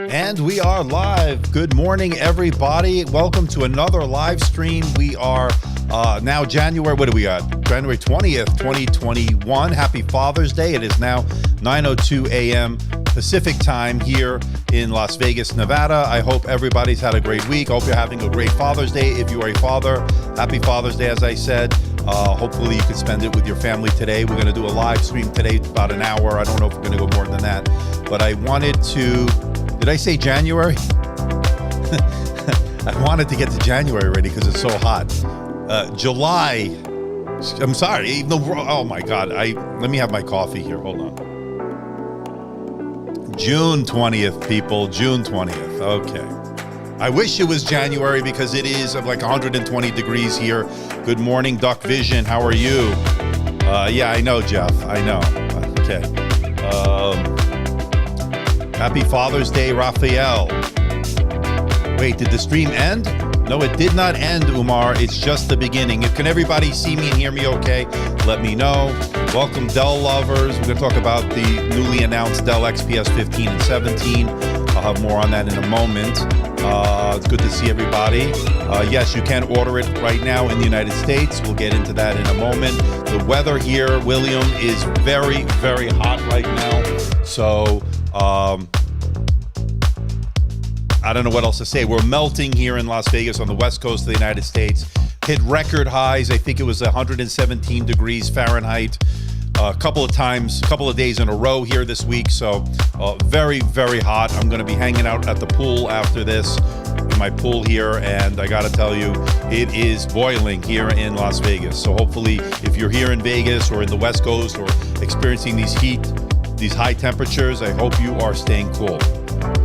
And we are live. Good morning, everybody. Welcome to another live stream. We are now January, what do we got? January 20th, 2021. Happy Father's Day. It is now 9:02 a.m. Pacific time here in Las Vegas, Nevada. I hope everybody's had a great week. I hope you're having a great Father's Day. If you are a father, happy Father's Day, as I said. Hopefully you can spend it with your family today. We're going to do a live stream today, about an hour. I don't know if we're going to go more than that. But I wanted to... Did I say January? I wanted to get to January already because it's so hot. July. I'm sorry. Even though, oh my God. Let me have my coffee here. Hold on. June 20th, people. June 20th. Okay. I wish it was January because it is like 120 degrees here. Good morning, Duck Vision. How are you? Yeah, I know, Jeff. I know. Okay. Happy Father's Day, Raphael. Wait, did the stream end? No, it did not end, Umar. It's just the beginning. Can everybody see me and hear me okay? Let me know. Welcome, Dell lovers. We're going to talk about the newly announced Dell XPS 15 and 17. I'll have more on that in a moment. It's good to see everybody. Yes, you can order it right now in the United States. We'll get into that in a moment. The weather here, William, is very, very hot right now. So... I don't know what else to say. We're melting here in Las Vegas on the west coast of the United States. Hit record highs. I think it was 117 degrees Fahrenheit a couple of days in a row here this week. So very, very hot. I'm going to be hanging out at the pool after this, in my pool here. And I got to tell you, it is boiling here in Las Vegas. So hopefully if you're here in Vegas or in the west coast or experiencing these high temperatures, I hope you are staying cool.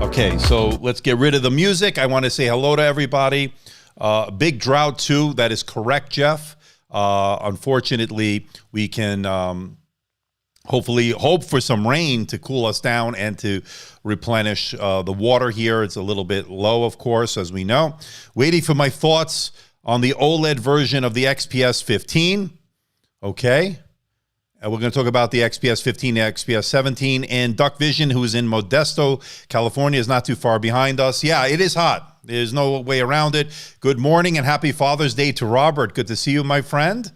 Okay, so let's get rid of the music. I want to say hello to everybody. Big drought too. That is correct, Jeff. Unfortunately, we can hopefully hope for some rain to cool us down and to replenish the water here. It's a little bit low, of course, as we know. Waiting for my thoughts on the OLED version of the XPS 15. Okay. And we're going to talk about the XPS 15, the XPS 17, and Duck Vision, who is in Modesto, California, is not too far behind us. Yeah, it is hot. There's no way around it. Good morning and happy Father's Day to Robert. Good to see you, my friend.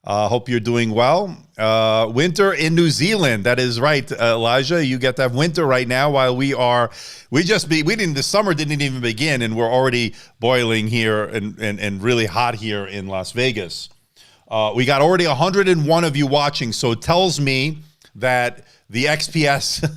Hope you're doing well. Winter in New Zealand. That is right, Elijah. You get to have winter right now while the summer didn't even begin, and we're already boiling here and really hot here in Las Vegas. We got already 101 of you watching, so it tells me that the XPS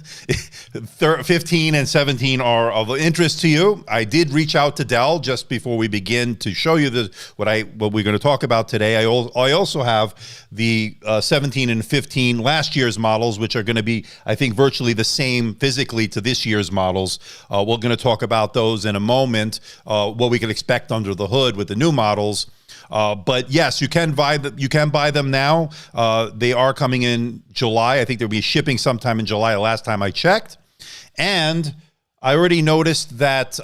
15 and 17 are of interest to you. I did reach out to Dell just before we begin to show you what we're going to talk about today. I also have the 17 and 15 last year's models, which are going to be, I think, virtually the same physically to this year's models. We're going to talk about those in a moment, what we can expect under the hood with the new models. But yes, you can buy them now. They are coming in July. I think they'll be shipping sometime in July, last time I checked. And I already noticed that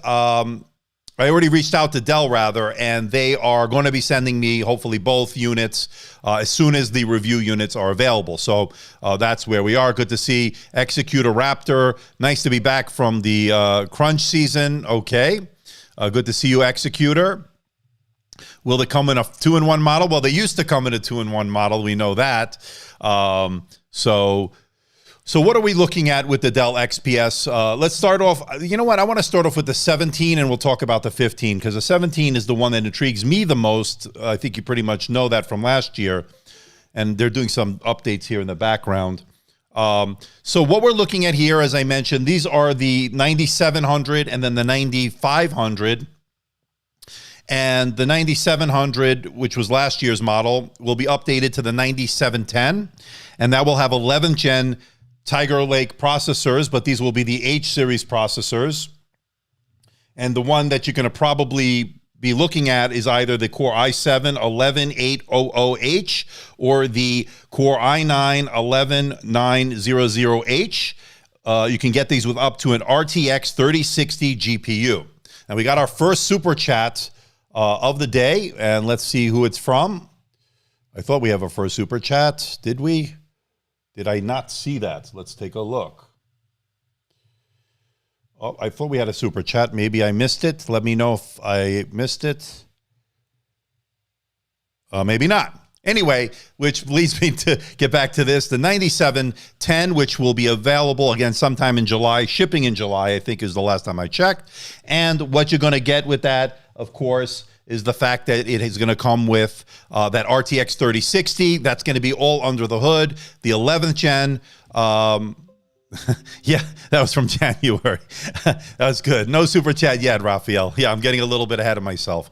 I already reached out to Dell, rather, and they are going to be sending me, hopefully, both units as soon as the review units are available. So that's where we are. Good to see Executor Raptor. Nice to be back from the crunch season. Okay. Good to see you, Executor. Will they come in a 2-in-1 model? Well, they used to come in a 2-in-1 model. We know that. So what are we looking at with the Dell XPS? Let's start off. You know what? I want to start off with the 17, and we'll talk about the 15, because the 17 is the one that intrigues me the most. I think you pretty much know that from last year, and they're doing some updates here in the background. So what we're looking at here, as I mentioned, these are the 9700 and then the 9500. And the 9700, which was last year's model, will be updated to the 9710, and that will have 11th gen Tiger Lake processors, but these will be the H series processors. And the one that you're going to probably be looking at is either the Core i7 11800H or the Core i9 11900H. You can get these with up to an RTX 3060 GPU. Now we got our first super chat of the day, and let's see who it's from. I thought we have a first super chat. Did we? Did I not see that? Let's take a look. Oh, I thought we had a super chat. Maybe I missed it. Let me know if I missed it. Maybe not. Anyway, which leads me to get back to this. The 9710, which will be available again sometime in July, shipping in July, I think is the last time I checked. And what you're going to get with that, of course, is the fact that it is going to come with that RTX 3060. That's going to be all under the hood. The 11th gen. Yeah, that was from January. That was good. No super chat yet, Raphael. Yeah, I'm getting a little bit ahead of myself.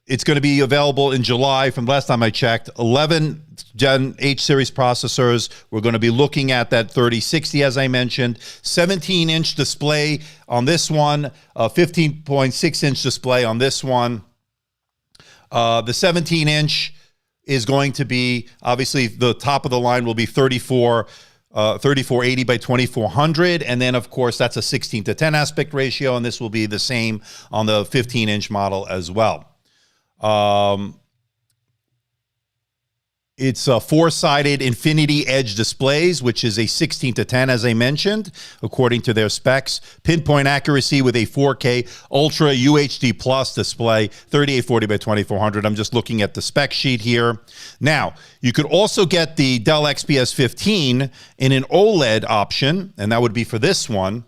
It's going to be available in July from last time I checked. 11 Gen H series processors. We're going to be looking at that 3060, as I mentioned. 17-inch display on this one. 15.6-inch display on this one. The 17-inch is going to be, obviously, the top of the line will be 3480 by 2400, and then of course that's a 16:10 aspect ratio, and this will be the same on the 15-inch model as well. It's a four-sided Infinity Edge displays, which is a 16:10, as I mentioned, according to their specs. Pinpoint accuracy with a 4K Ultra UHD Plus display, 3840 by 2400. I'm just looking at the spec sheet here. Now, you could also get the Dell XPS 15 in an OLED option, and that would be for this one.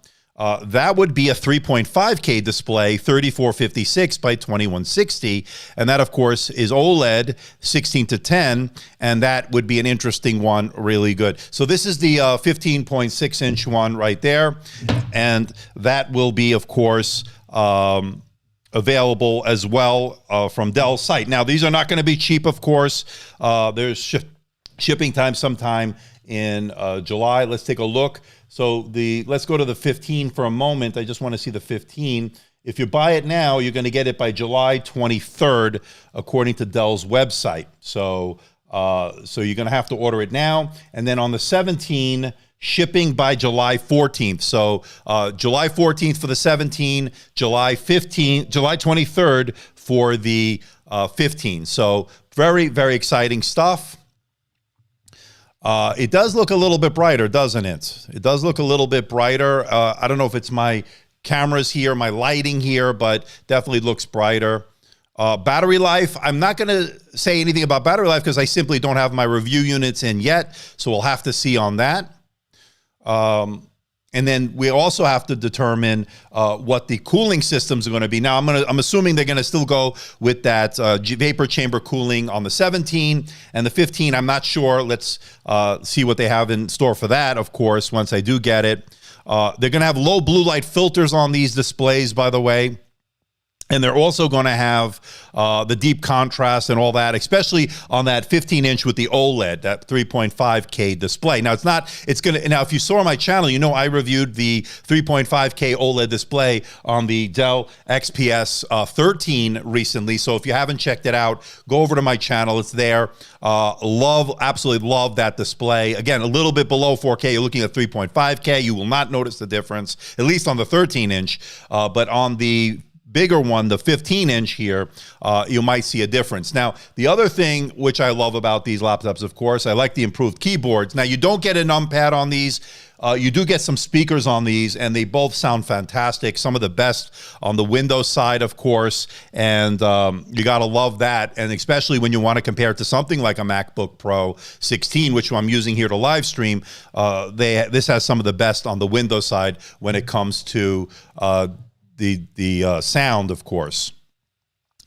That would be a 3.5K display, 3456 by 2160. And that, of course, is OLED 16:10. And that would be an interesting one, really good. So this is the 15.6-inch one right there. And that will be, of course, available as well from Dell's site. Now, these are not going to be cheap, of course. There's shipping time sometime in July. Let's take a look. So let's go to the 15 for a moment. I just want to see the 15. If you buy it now, you're going to get it by July 23rd, according to Dell's website. So you're going to have to order it now. And then on the 17, shipping by July 14th. So July 14th for the 17, July 23rd for the 15. So very, very exciting stuff. It does look a little bit brighter, doesn't it? It does look a little bit brighter. I don't know if it's my cameras here, my lighting here, but definitely looks brighter. Battery life, I'm not going to say anything about battery life because I simply don't have my review units in yet, so we'll have to see on that. And then we also have to determine what the cooling systems are going to be. Now, I'm assuming they're going to still go with that vapor chamber cooling on the 17 and the 15. I'm not sure. Let's see what they have in store for that, of course, once I do get it. They're going to have low blue light filters on these displays, by the way. And they're also going to have the deep contrast and all that, especially on that 15-inch with the OLED, that 3.5K display. Now, now, if you saw on my channel, you know I reviewed the 3.5K OLED display on the Dell XPS 13 recently. So if you haven't checked it out, go over to my channel. It's there. Absolutely love that display. Again, a little bit below 4K. You're looking at 3.5K. You will not notice the difference, at least on the 13-inch. But on the bigger one, the 15-inch here, you might see a difference. Now, the other thing which I love about these laptops, of course, I like the improved keyboards. Now, you don't get a numpad on these. You do get some speakers on these, and they both sound fantastic. Some of the best on the Windows side, of course, and you got to love that, and especially when you want to compare it to something like a MacBook Pro 16, which I'm using here to live stream. This has some of the best on the Windows side when it comes to the sound, of course.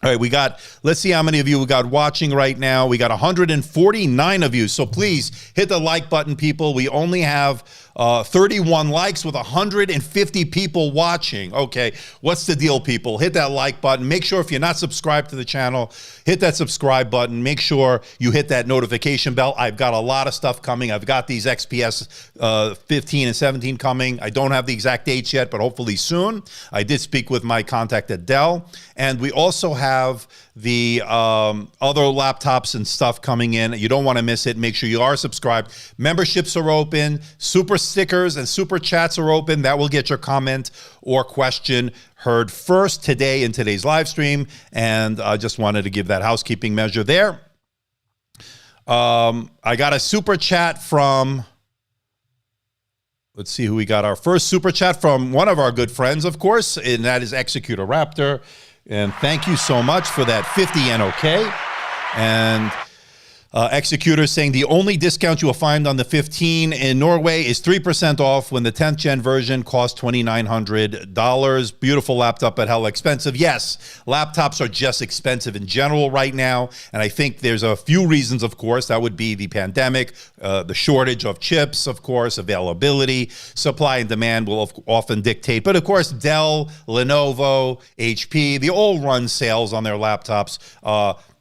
All right, let's see how many of you we got watching right now. We got 149 of you, so please hit the like button, people. We only have 31 likes with 150 people watching. Okay, what's the deal, people? Hit that like button. Make sure if you're not subscribed to the channel, hit that subscribe button. Make sure you hit that notification bell. I've got a lot of stuff coming. I've got these XPS 15 and 17 coming. I don't have the exact dates yet, but hopefully soon. I did speak with my contact at Dell, and we also have the other laptops and stuff coming in. You don't want to miss it. Make sure you are subscribed. Memberships are open. Super stickers and super chats are open. That will get your comment or question heard first today in today's live stream. And I just wanted to give that housekeeping measure there. I got a super chat from, let's see who we got. Our first super chat from one of our good friends, of course, and that is Executor Raptor. And thank you so much for that 50 NOK. And Executor saying the only discount you will find on the 15 in Norway is 3% off when the 10th gen version costs $2,900. Beautiful laptop, but hell expensive. Yes, laptops are just expensive in general right now. And I think there's a few reasons, of course. That would be the pandemic, the shortage of chips, of course, availability, supply and demand will often dictate. But of course, Dell, Lenovo, HP, they all run sales on their laptops.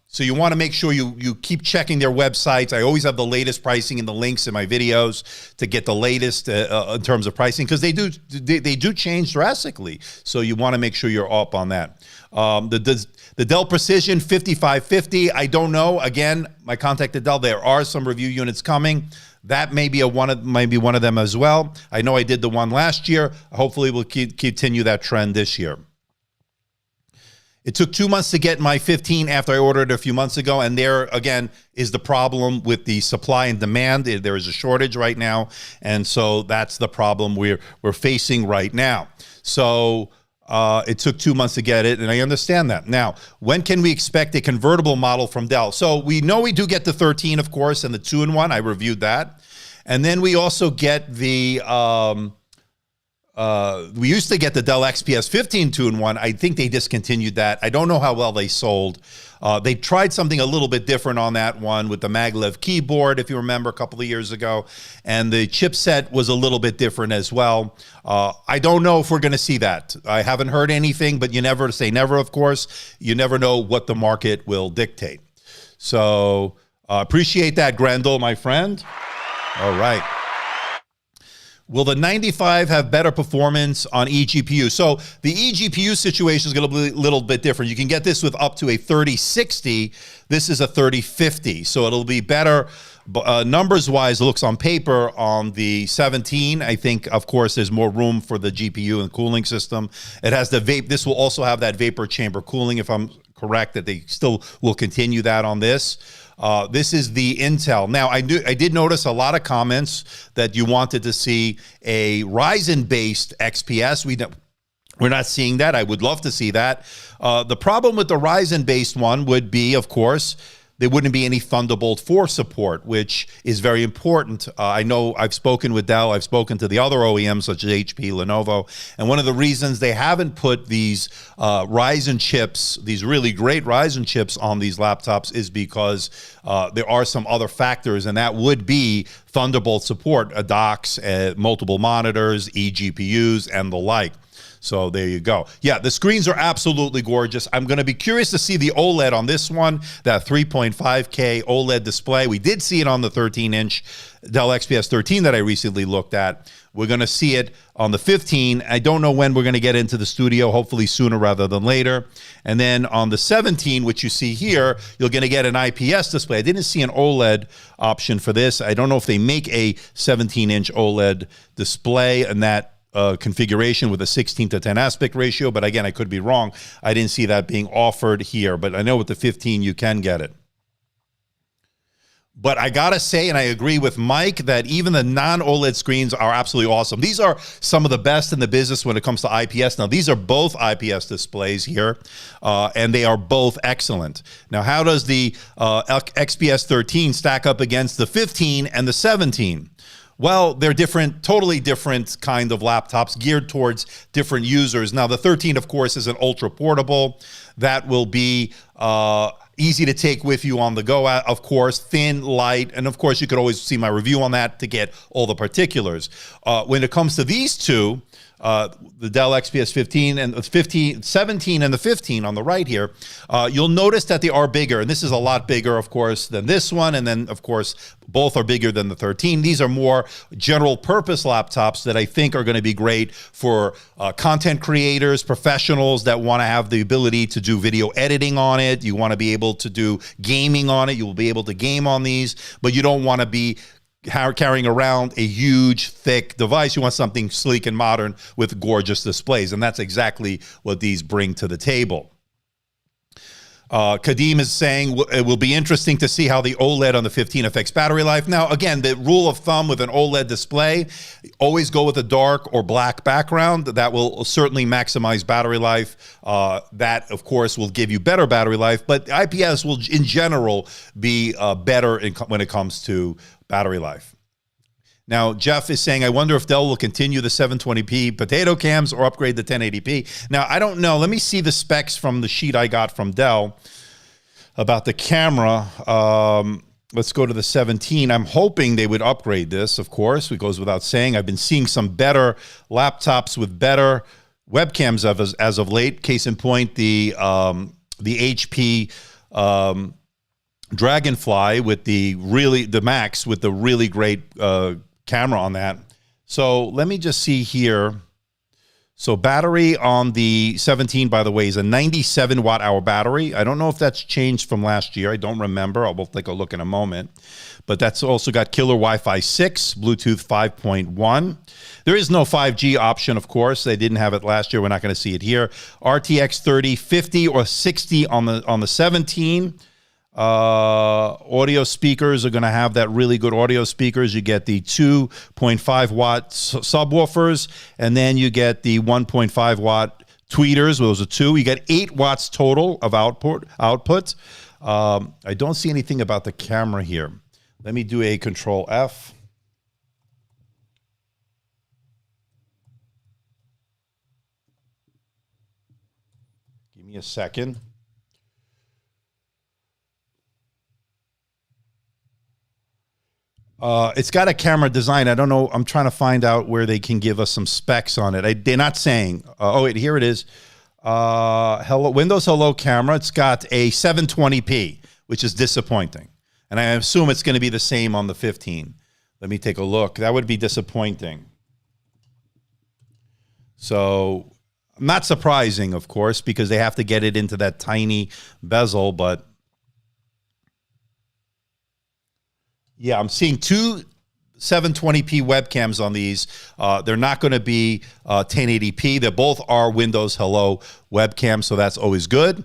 So you want to make sure you keep checking their websites. I always have the latest pricing in the links in my videos to get the latest in terms of pricing, because they do change drastically. So you want to make sure you're up on that. The Dell Precision 5550, I don't know. Again, my contact at Dell, there are some review units coming. That may be one of them as well. I know I did the one last year. Hopefully we'll continue that trend this year. It took 2 months to get my 15 after I ordered it a few months ago, and there, again, is the problem with the supply and demand. There is a shortage right now, and so that's the problem we're facing right now. So it took 2 months to get it, and I understand that. Now, when can we expect a convertible model from Dell? So we know we do get the 13, of course, and the 2-in-1. I reviewed that. And then we also get the... we used to get the Dell XPS 15 2-in-1. I think they discontinued that. I don't know how well they sold. They tried something a little bit different on that one with the maglev keyboard, if you remember, a couple of years ago. And the chipset was a little bit different as well. I don't know if we're going to see that. I haven't heard anything, but you never say never, of course. You never know what the market will dictate. So appreciate that, Grendel, my friend. All right. Will the 95 have better performance on eGPU? So the eGPU situation is going to be a little bit different. You can get this with up to a 3060. This is a 3050. So it'll be better numbers-wise, it looks on paper on the 17. I think, of course, there's more room for the GPU and cooling system. It has the vape. This will also have that vapor chamber cooling, if I'm correct, that they still will continue that on this. This is the Intel. Now, I did notice a lot of comments that you wanted to see a Ryzen-based XPS. We're not seeing that. I would love to see that. The problem with the Ryzen-based one would be, of course, there wouldn't be any Thunderbolt 4 support, which is very important. I know I've spoken with Dell. I've spoken to the other OEMs such as HP, Lenovo, and one of the reasons they haven't put these Ryzen chips, these really great Ryzen chips on these laptops is because there are some other factors, and that would be Thunderbolt support, docks, multiple monitors, eGPUs, and the like. So there you go. Yeah, the screens are absolutely gorgeous. I'm going to be curious to see the OLED on this one, that 3.5K OLED display. We did see it on the 13-inch Dell XPS 13 that I recently looked at. We're going to see it on the 15. I don't know when we're going to get into the studio, hopefully sooner rather than later. And then on the 17, which you see here, you're going to get an IPS display. I didn't see an OLED option for this. I don't know if they make a 17-inch OLED display, and that configuration with a 16:10 aspect ratio, but again, I could be wrong. I didn't see that being offered here, but I know with the 15 you can get it. But I gotta say, and I agree with Mike, that even the non-OLED screens are absolutely awesome. These are some of the best in the business when it comes to IPS. Now, these are both IPS displays here, and they are both excellent. Now, how does the XPS 13 stack up against the 15 and the 17? Well, they're different, totally different kind of laptops geared towards different users. Now, the 13, of course, is an ultra portable that will be easy to take with you on the go, of course, thin, light, and of course, you could always see my review on that to get all the particulars. When it comes to these two, the Dell XPS 15 and 17 and the 15 on the right here, you'll notice that they are bigger, and this is a lot bigger, of course, than this one, and then, of course, both are bigger than the 13. These are more general purpose laptops that I think are going to be great for content creators, professionals that want to have the ability to do video editing on it. You want to be able to do gaming on it. You will be able to game on these, but you don't want to be carrying around a huge, thick device. You want something sleek and modern with gorgeous displays, and that's exactly what these bring to the table. Kadeem is saying it will be interesting to see how the OLED on the 15 affects battery life. Now, again, the rule of thumb with an OLED display, always go with a dark or black background. That will certainly maximize battery life. That, of course, will give you better battery life, but IPS will, in general, be better when it comes to battery life. Now, Jeff is saying, I wonder if Dell will continue the 720p potato cams or upgrade the 1080p. Now, I don't know. Let me see the specs from the sheet I got from Dell about the camera. Let's go to the 17. I'm hoping they would upgrade this, of course. It goes without saying. I've been seeing some better laptops with better webcams as of late. Case in point, the HP Dragonfly with the Max with the really great camera on that. So let me just see here. So battery on the 17, by the way, is a 97 watt-hour battery. I don't know if that's changed from last year. I don't remember. I'll take a look in a moment. But that's also got killer Wi-Fi 6, Bluetooth 5.1. There is no 5G option, of course. They didn't have it last year. We're not going to see it here. RTX 30, 50, or 60 on the 17. Audio speakers are going to have that really good audio speakers. You get the 2.5 watt subwoofers, and then you get the 1.5 watt tweeters. Those are two. You get 8 watts total of output. I don't see anything about the camera here. Let me do a Control F. Give me a second. It's got a camera design. I don't know. I'm trying to find out where they can give us some specs on it. They're not saying. Oh, wait, here it is. Hello, Windows Hello camera. It's got a 720p, which is disappointing. And I assume it's going to be the same on the 15. Let me take a look. That would be disappointing. So, not surprising, of course, because they have to get it into that tiny bezel, but yeah, I'm seeing two 720p webcams on these. They're not going to be 1080p. They both are Windows Hello webcams, so that's always good.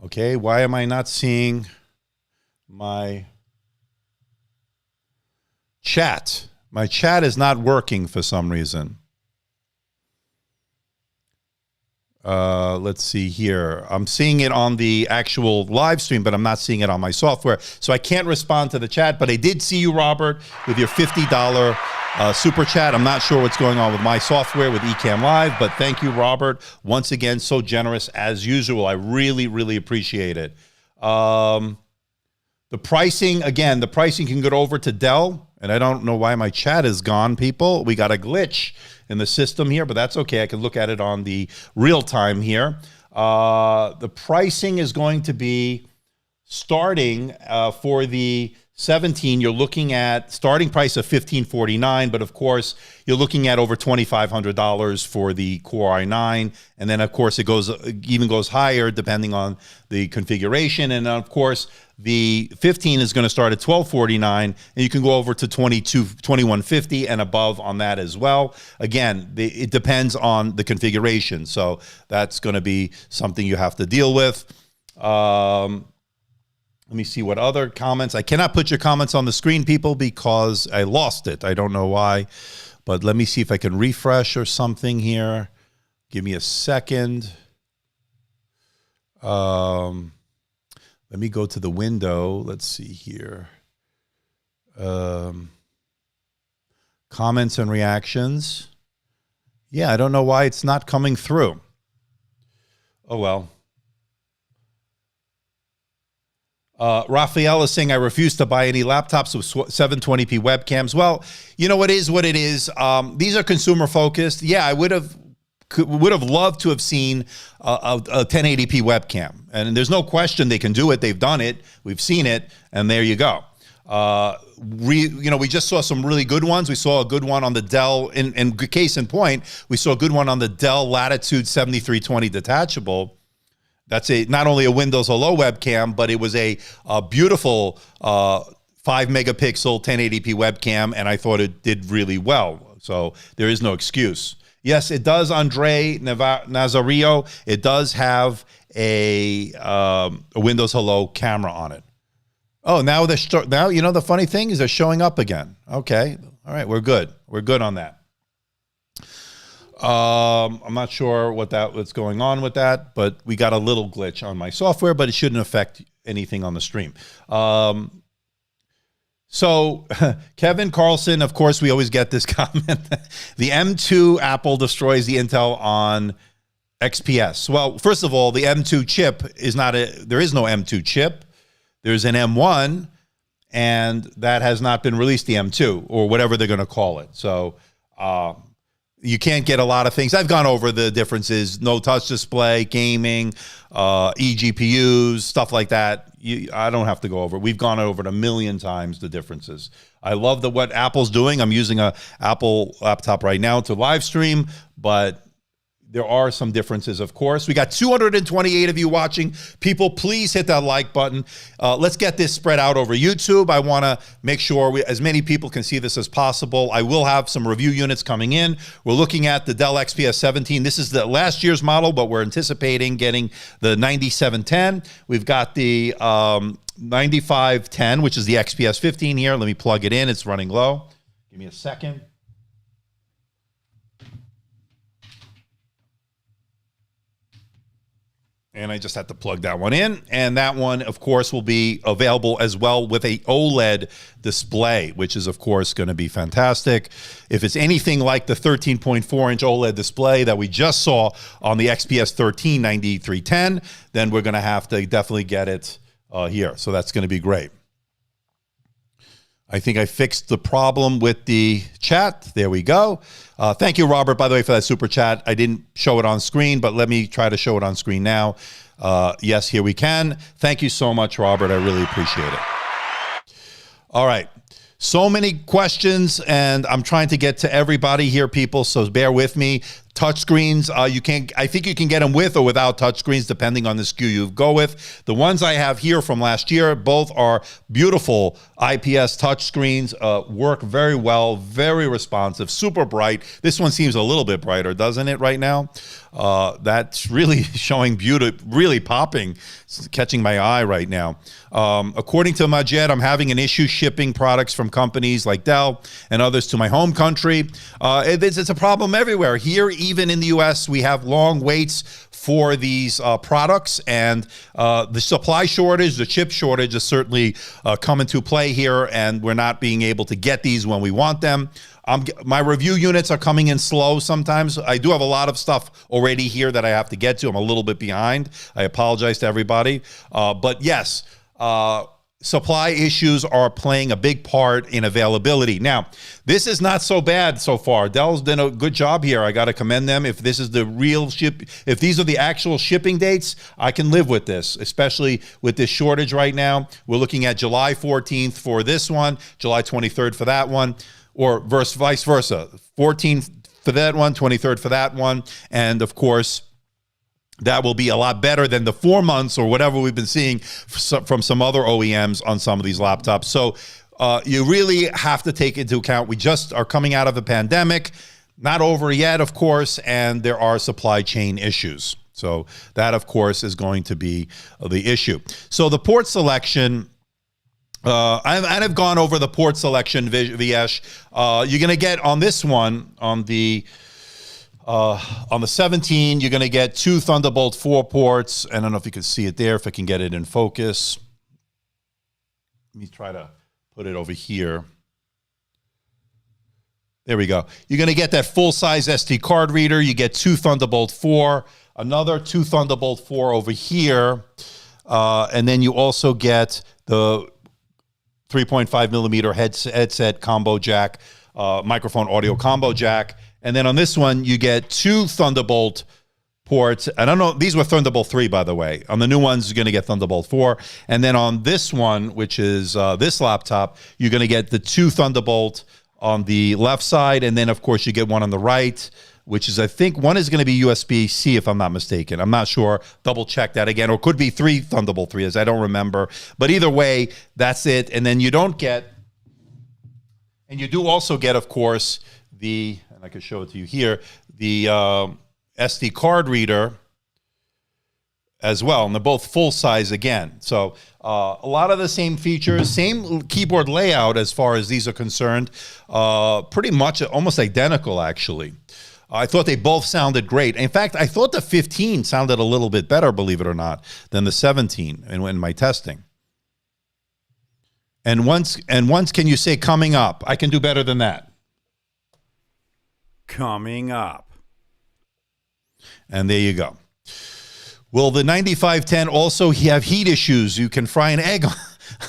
Okay, why am I not seeing my chat? My chat is not working for some reason. Let's see here. I'm seeing it on the actual live stream, but I'm not seeing it on my software. So I can't respond to the chat, but I did see you, Robert, with your $50 super chat. I'm not sure what's going on with my software with Ecamm Live, but thank you, Robert. Once again, so generous as usual. I really, really appreciate it. The pricing, again, the pricing can go over to Dell, and I don't know why my chat is gone, people. We got a glitch in the system here, but that's okay. I can look at it on the real time here. The pricing is going to be starting for the 17, you're looking at starting price of $1,549, but of course, you're looking at over $2,500 for the Core i9. And then, of course, it even goes higher depending on the configuration. And of course, the 15 is going to start at $1,249, and you can go over to $2,150 and above on that as well. Again, it depends on the configuration. So that's going to be something you have to deal with. Let me see what other comments. I cannot put your comments on the screen, people, because I lost it. I don't know why, but let me see if I can refresh or something here. Give me a second. Let me go to the window. Let's see here. Comments and reactions. Yeah, I don't know why it's not coming through. Oh, well. Raphael is saying, I refuse to buy any laptops with 720p webcams. Well, you know, it is what it is. These are consumer focused. Yeah, I would have loved to have seen a 1080p webcam. And there's no question they can do it. They've done it. We've seen it. And there you go. We just saw some really good ones. We saw a good one on the Dell, and case in point, we saw a good one on the Dell Latitude 7320 Detachable. That's not only a Windows Hello webcam, but it was a beautiful 5 megapixel 1080p webcam, and I thought it did really well. So there is no excuse. Yes, it does, Andre Nazario. It does have a Windows Hello camera on it. Oh, now you know the funny thing is they're showing up again. Okay, all right, we're good. We're good on that. I'm not sure what's going on with that, but we got a little glitch on my software, but it shouldn't affect anything on the stream. So Kevin Carlson, of course, we always get this comment. The M2 Apple destroys the Intel on XPS. Well, first of all, the M2 chip there is no M2 chip. There's an M1, and that has not been released, the M2, or whatever they're going to call it. So, you can't get a lot of things. I've gone over the differences, no touch display, gaming, eGPUs, stuff like that. I don't have to go over it. We've gone over it a million times, the differences. I love what Apple's doing. I'm using an Apple laptop right now to live stream, but there are some differences, of course. We got 228 of you watching. People, please hit that like button. Let's get this spread out over YouTube. I want to make sure as many people can see this as possible. I will have some review units coming in. We're looking at the Dell XPS 17. This is the last year's model, but we're anticipating getting the 9710. We've got the 9510, which is the XPS 15 here. Let me plug it in. It's running low. Give me a second. And I just had to plug that one in. And that one, of course, will be available as well with a OLED display, which is, of course, going to be fantastic. If it's anything like the 13.4-inch OLED display that we just saw on the XPS 13 9310, then we're going to have to definitely get it here. So that's going to be great. I think I fixed the problem with the chat. There we go. Thank you, Robert, by the way, for that super chat. I didn't show it on screen, but let me try to show it on screen now. Yes, here we can. Thank you so much, Robert. I really appreciate it. All right. So many questions, and I'm trying to get to everybody here, people, so bear with me. Touchscreens, I think you can get them with or without touchscreens, depending on the SKU you go with. The ones I have here from last year, both are beautiful IPS touchscreens, work very well, very responsive, super bright. This one seems a little bit brighter, doesn't it, right now? That's really showing beauty, really popping, catching my eye right now. According to Majed, I'm having an issue shipping products from companies like Dell and others to my home country. It's a problem everywhere. Here, even in the US, we have long waits for these products, and the supply shortage, the chip shortage is certainly come into play here, and we're not being able to get these when we want them. My review units are coming in slow sometimes. I do have a lot of stuff already here that I have to get to. I'm a little bit behind. I apologize to everybody. But yes, supply issues are playing a big part in availability. Now, this is not so bad so far. Dell's done a good job here. I got to commend them. If this is the real if these are the actual shipping dates, I can live with this, especially with this shortage right now. We're looking at July 14th for this one, July 23rd for that one, or vice versa. 14th for that one, 23rd for that one, and of course, that will be a lot better than the 4 months or whatever we've been seeing from some other OEMs on some of these laptops. So you really have to take into account, we just are coming out of the pandemic, not over yet, of course, and there are supply chain issues. So that, of course, is going to be the issue. So the port selection, I've gone over the port selection, Viesh. You're going to get on this one, on the 17, you're going to get 2 Thunderbolt 4 ports. I don't know if you can see it there, if I can get it in focus. Let me try to put it over here. There we go. You're going to get that full-size SD card reader. You get 2 Thunderbolt 4, another 2 Thunderbolt 4 over here. And then you also get the 3.5 millimeter headset combo jack, microphone audio combo jack. And then on this one, you get 2 Thunderbolt ports. I don't know, these were Thunderbolt 3, by the way. On the new ones, you're going to get Thunderbolt 4. And then on this one, which is this laptop, you're going to get the 2 Thunderbolt on the left side. And then, of course, you get one on the right, which is, I think, one is going to be USB-C, if I'm not mistaken. I'm not sure. Double check that again. Or it could be 3 Thunderbolt 3s. I don't remember. But either way, that's it. And then you don't get, and you do also get, of course, the, and I can show it to you here, the SD card reader as well. And they're both full size again. So a lot of the same features, same keyboard layout as far as these are concerned. Pretty much almost identical, actually. I thought they both sounded great. In fact, I thought the 15 sounded a little bit better, believe it or not, than the 17 in my testing. And once can you say coming up? I can do better than that. Coming up. And there you go. Will the 9510 also have heat issues? You can fry an egg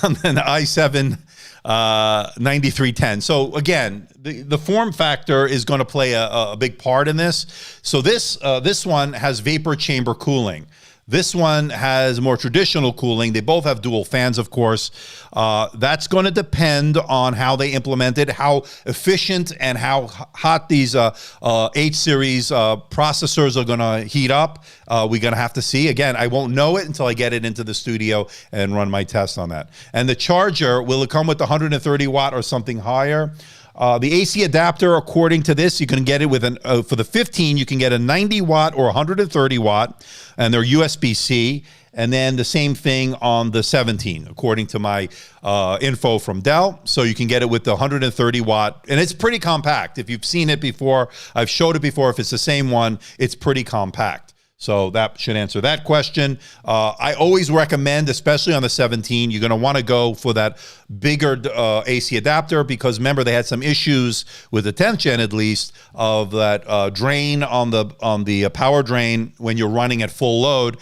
on an i7 9310. So again, the form factor is going to play a big part in this. So this one has vapor chamber cooling. This one has more traditional cooling. They both have dual fans, of course. That's going to depend on how they implement it, how efficient and how hot these H-series processors are going to heat up. We're going to have to see. Again, I won't know it until I get it into the studio and run my test on that. And the charger, will it come with 130 watt or something higher? The AC adapter, according to this, you can get it with for the 15, you can get a 90 watt or 130 watt, and they're USB-C. And then the same thing on the 17, according to my info from Dell. So you can get it with the 130 watt, and it's pretty compact. If you've seen it before, I've showed it before. If it's the same one, it's pretty compact. So that should answer that question. I always recommend, especially on the 17, you're going to want to go for that bigger AC adapter, because remember, they had some issues with the 10th gen, at least, of that drain on the power drain when you're running at full load,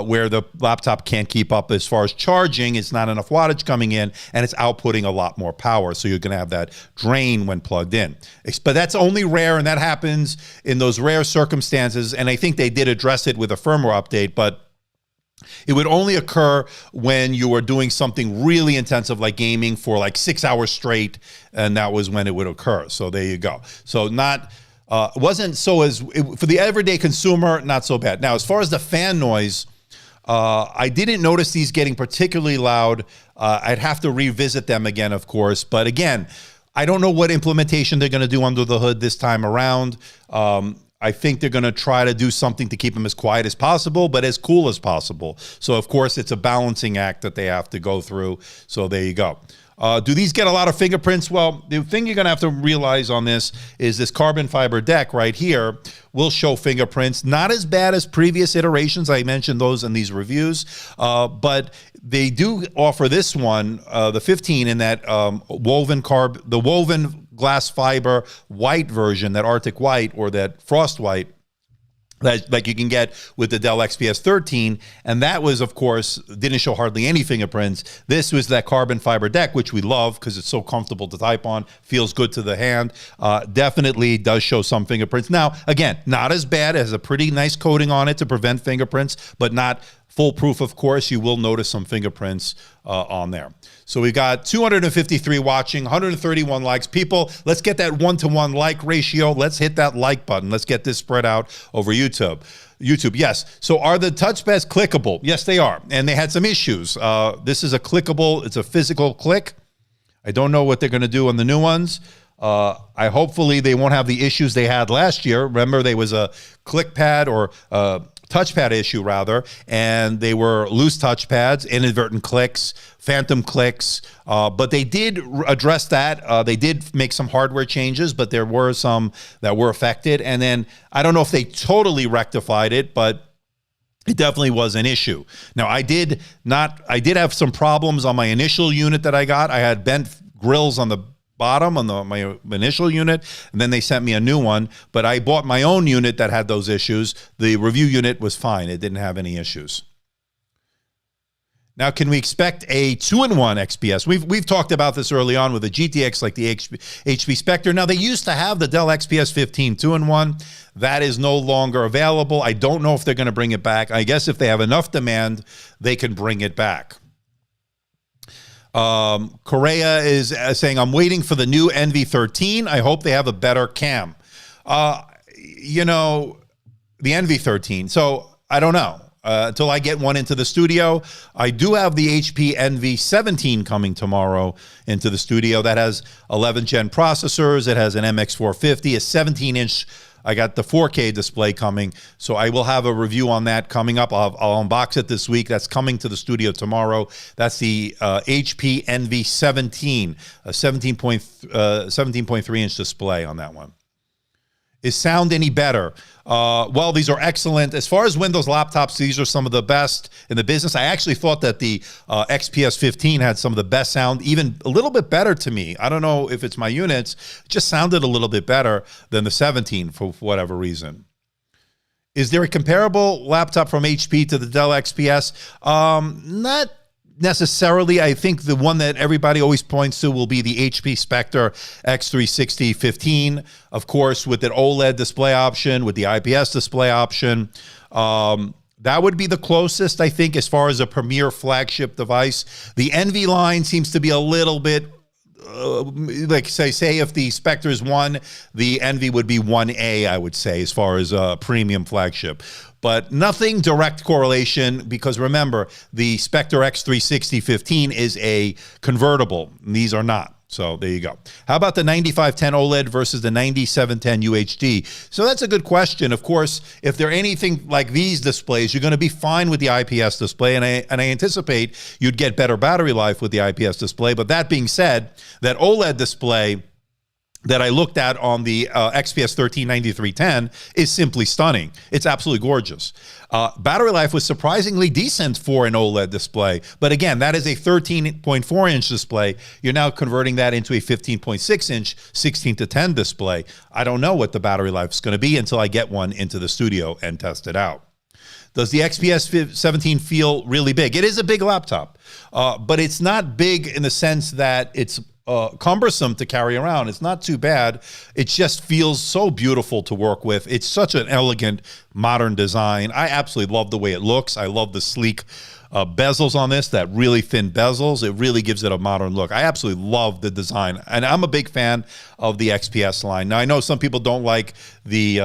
where the laptop can't keep up as far as charging. It's not enough wattage coming in, and it's outputting a lot more power. So you're going to have that drain when plugged in. But that's only rare, and that happens in those rare circumstances. And I think they did address it with a firmware update, but it would only occur when you were doing something really intensive like gaming for like 6 hours straight, and that was when it would occur. So there you go. So not wasn't so as for the everyday consumer, not so bad. Now, as far as the fan noise, I didn't notice these getting particularly loud. I'd have to revisit them again, of course, but again, I don't know what implementation they're going to do under the hood this time around. I think they're going to try to do something to keep them as quiet as possible, but as cool as possible. So, of course, it's a balancing act that they have to go through. So there you go. Do these get a lot of fingerprints? Well, the thing you're going to have to realize on this is this carbon fiber deck right here will show fingerprints. Not as bad as previous iterations. I mentioned those in these reviews. But they do offer this one, the 15, in that woven glass fiber white version, that Arctic white or that frost white. that like you can get with the Dell XPS 13, and that was, of course, didn't show hardly any fingerprints. This was that carbon fiber deck, which we love because it's so comfortable to type on, feels good to the hand. Definitely does show some fingerprints. Now, again, not as bad, as a pretty nice coating on it to prevent fingerprints, but not foolproof, of course. You will notice some fingerprints on there. So we've got 253 watching, 131 likes. People, let's get that 1-to-1 like ratio. Let's hit that like button. Let's get this spread out over YouTube. Yes. So are the touchpads clickable? Yes, they are. And they had some issues. This is a clickable, it's a physical click. I don't know what they're going to do on the new ones. Hopefully they won't have the issues they had last year. Remember, there was a click pad or touchpad issue rather, and they were loose touchpads, inadvertent clicks, phantom clicks, but they did address that. They did make some hardware changes, but there were some that were affected. And then I don't know if they totally rectified it, but it definitely was an issue. Now, I did have some problems on my initial unit that I got. I had bent grills on the bottom on my initial unit, and then they sent me a new one, but I bought my own unit that had those issues. The review unit was fine. It didn't have any issues. Now, can we expect a 2-in-1 XPS? We've talked about this early on with the GTX, like the HP Spectre. Now, they used to have the Dell XPS 15 2-in-1. That is no longer available. I don't know if they're going to bring it back. I guess if they have enough demand, they can bring it back. Correa is saying, I'm waiting for the new NV13. I hope they have a better cam. You know, the NV13. So I don't know. Until I get one into the studio. I do have the HP NV17 coming tomorrow into the studio. That has 11th gen processors. It has an MX450, a 17-inch. I got the 4K display coming, so I will have a review on that coming up. I'll unbox it this week. That's coming to the studio tomorrow. That's the HP NV17, a 17.3-inch display on that one. Is sound any better? Well, these are excellent. As far as Windows laptops, these are some of the best in the business. I actually thought that the XPS 15 had some of the best sound, even a little bit better to me. I don't know if it's my units. It just sounded a little bit better than the 17 for whatever reason. Is there a comparable laptop from HP to the Dell XPS? Not necessarily. I think the one that everybody always points to will be the HP Spectre X360 15, of course, with an OLED display option, with the IPS display option. That would be the closest, I think, as far as a premier flagship device. The Envy line seems to be a little bit, like say if the Spectre is 1, the Envy would be 1A, I would say, as far as a premium flagship. But nothing direct correlation, because remember, the Spectre X360 15 is a convertible. These are not. So there you go. How about the 9510 OLED versus the 9710 UHD? So that's a good question. Of course, if they're anything like these displays, you're going to be fine with the IPS display, and I anticipate you'd get better battery life with the IPS display. But that being said, that OLED display that I looked at on the XPS 13 9310 is simply stunning. It's absolutely gorgeous. Battery life was surprisingly decent for an OLED display. But again, that is a 13.4-inch display. You're now converting that into a 15.6-inch 16:10 display. I don't know what the battery life is going to be until I get one into the studio and test it out. Does the XPS 17 feel really big? It is a big laptop, but it's not big in the sense that it's cumbersome to carry around. It's not too bad. It just feels so beautiful to work with. It's such an elegant, modern design. I absolutely love the way it looks. I love the sleek bezels on this, that really thin bezels. It really gives it a modern look. I absolutely love the design, and I'm a big fan of the XPS line. Now, I know some people don't like the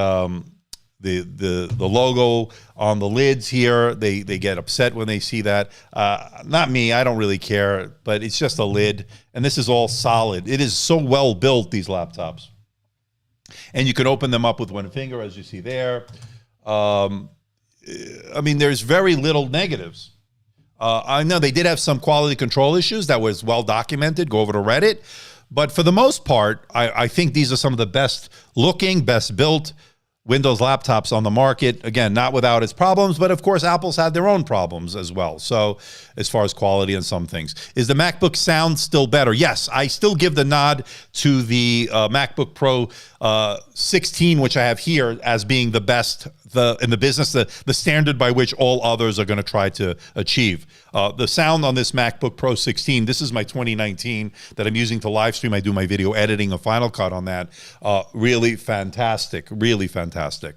logo on the lids here. They get upset when they see that. Not me, I don't really care, but it's just a lid, and this is all solid. It is so well built, these laptops. And you can open them up with one finger, as you see there. I mean, there's very little negatives. I know they did have some quality control issues that was well documented. Go over to Reddit. But for the most part, I think these are some of the best looking, best built Windows laptops on the market. Again, not without its problems, but of course, Apple's had their own problems as well. So as far as quality and some things. Is the MacBook sound still better? Yes, I still give the nod to the MacBook Pro 16, which I have here as being the best in the business, the standard by which all others are going to try to achieve. The sound on this MacBook Pro 16, this is my 2019 that I'm using to live stream. I do my video editing, a Final Cut on that. Really fantastic, really fantastic.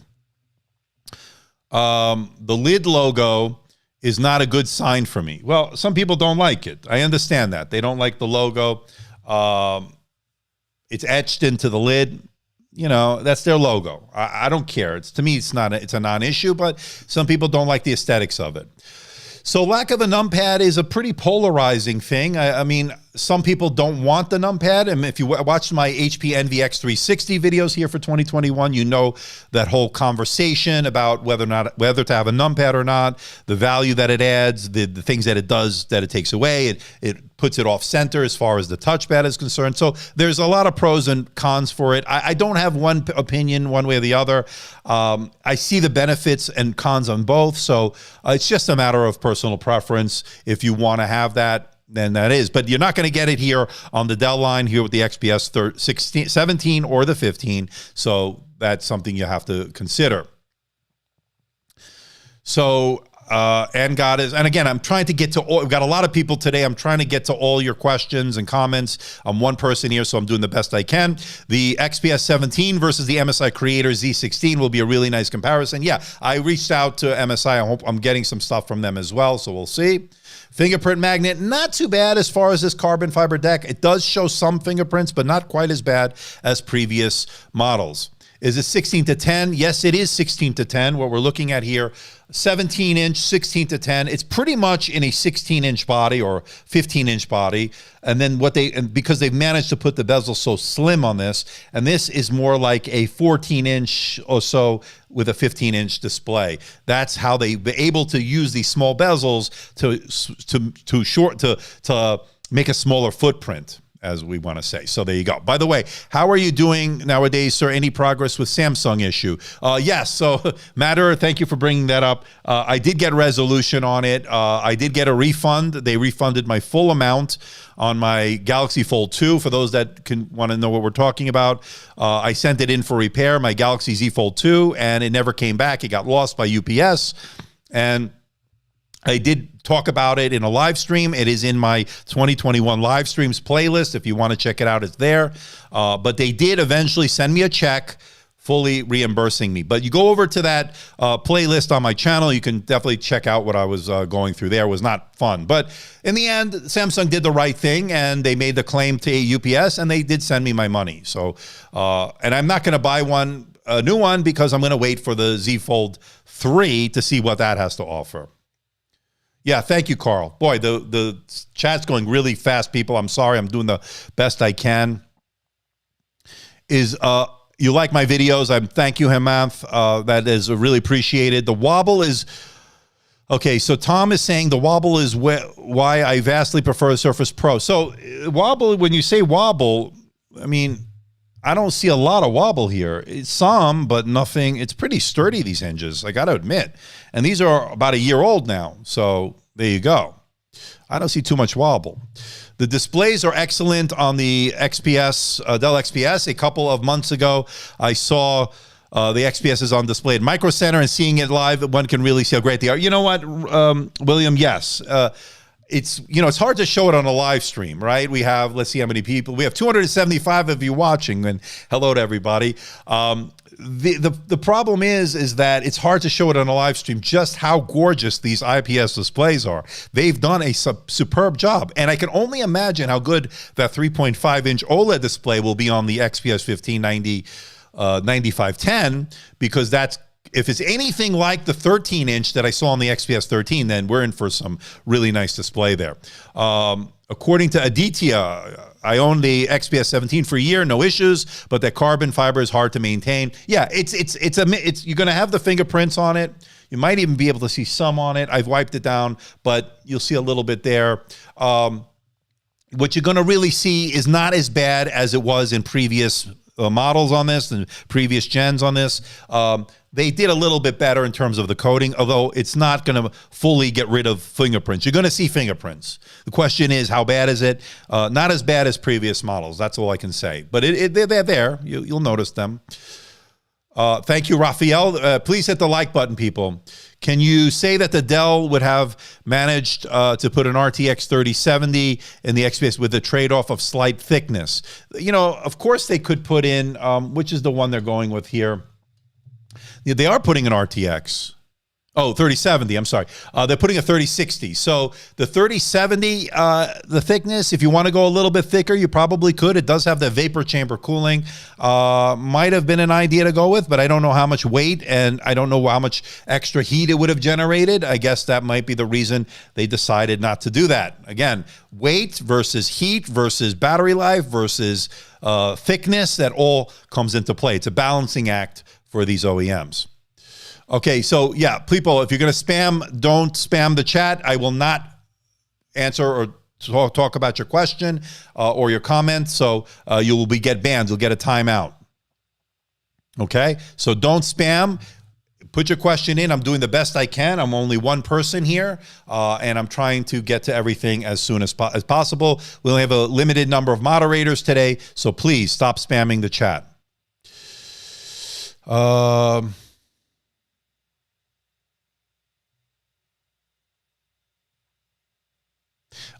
The lid logo is not a good sign for me. Well, some people don't like it. I understand that. They don't like the logo. It's etched into the lid. You know, that's their logo. I don't care. To me, it's a non-issue, but some people don't like the aesthetics of it. So lack of a numpad is a pretty polarizing thing. I mean, some people don't want the numpad. And if you watched my HP NVX 360 videos here for 2021, you know that whole conversation about whether to have a numpad or not, the value that it adds, the things that it does that it takes away. It puts it off center as far as the touchpad is concerned. So there's a lot of pros and cons for it. I don't have one opinion one way or the other. I see the benefits and cons on both. So it's just a matter of personal preference. If you want to have that, then that is. But you're not going to get it here on the Dell line here with the XPS 17 or the 15. So that's something you have to consider. So, and again, I'm trying to get to all, we've got a lot of people today. I'm trying to get to all your questions and comments. I'm one person here, so I'm doing the best I can. The XPS 17 versus the MSI Creator Z16 will be a really nice comparison. Yeah, I reached out to MSI. I hope I'm getting some stuff from them as well, so we'll see. Fingerprint magnet, not too bad as far as this carbon fiber deck. It does show some fingerprints, but not quite as bad as previous models. Is it 16 to 10? Yes, it is 16 to 10. What we're looking at here, 17-inch, 16 to 10. It's pretty much in a 16-inch body or 15-inch body. And then because they've managed to put the bezel so slim on this, and this is more like a 14-inch or so with a 15-inch display. That's how they've been able to use these small bezels to make a smaller footprint, as we want to say. So there you go. By the way, how are you doing nowadays, sir? Any progress with Samsung issue? Yes. So Matter, thank you for bringing that up. I did get resolution on it. I did get a refund. They refunded my full amount on my Galaxy Fold 2. For those that want to know what we're talking about, I sent it in for repair, my Galaxy Z Fold 2, and it never came back. It got lost by UPS. And I did talk about it in a live stream. It is in my 2021 live streams playlist. If you want to check it out, it's there. But they did eventually send me a check fully reimbursing me. But you go over to that playlist on my channel, you can definitely check out what I was going through there. It was not fun. But in the end, Samsung did the right thing, and they made the claim to UPS, and they did send me my money. So, and I'm not going to buy a new one because I'm going to wait for the Z Fold 3 to see what that has to offer. Yeah, thank you, Carl. Boy, the chat's going really fast, people. I'm sorry. I'm doing the best I can. You like my videos? Thank you, Hemath. That is really appreciated. The wobble is... Okay, so Tom is saying the wobble is why I vastly prefer the Surface Pro. So wobble, when you say wobble, I mean, I don't see a lot of wobble here. It's some, but nothing. It's pretty sturdy, these hinges, I got to admit. And these are about a year old now. So there you go. I don't see too much wobble. The displays are excellent on the XPS, Dell XPS. A couple of months ago, I saw the XPS is on display at Micro Center, and seeing it live, one can really see how great they are. You know what, William? Yes. It's hard to show it on a live stream, right? We have, let's see how many people. We have 275 of you watching, and hello to everybody. The problem is that it's hard to show it on a live stream just how gorgeous these IPS displays are. They've done a superb job, and I can only imagine how good that 3.5-inch OLED display will be on the XPS 1590 9510, because if it's anything like the 13-inch that I saw on the XPS 13, then we're in for some really nice display there. According to Aditya, I own the XPS 17 for a year, no issues, but that carbon fiber is hard to maintain. Yeah, you're going to have the fingerprints on it. You might even be able to see some on it. I've wiped it down, but you'll see a little bit there. What you're going to really see is not as bad as it was in previous models on this and previous gens on this. They did a little bit better in terms of the coating, although it's not going to fully get rid of fingerprints. You're going to see fingerprints. The question is, how bad is it? Not as bad as previous models. That's all I can say. But they're there. You'll notice them. Thank you, Raphael. Please hit the like button, people. Can you say that the Dell would have managed to put an RTX 3070 in the XPS with the trade-off of slight thickness? You know, of course they could put in, which is the one they're going with here. They are putting an RTX. Oh, 3070, I'm sorry. They're putting a 3060. So the 3070, the thickness, if you want to go a little bit thicker, you probably could. It does have the vapor chamber cooling. Might have been an idea to go with, but I don't know how much weight and I don't know how much extra heat it would have generated. I guess that might be the reason they decided not to do that. Again, weight versus heat versus battery life versus thickness, that all comes into play. It's a balancing act for these OEMs. Okay, so yeah, people, if you're going to spam, don't spam the chat. I will not answer or talk about your question or your comment, so you will get banned. You'll get a timeout. Okay, so don't spam. Put your question in. I'm doing the best I can. I'm only one person here, and I'm trying to get to everything as soon as possible. We only have a limited number of moderators today, so please stop spamming the chat.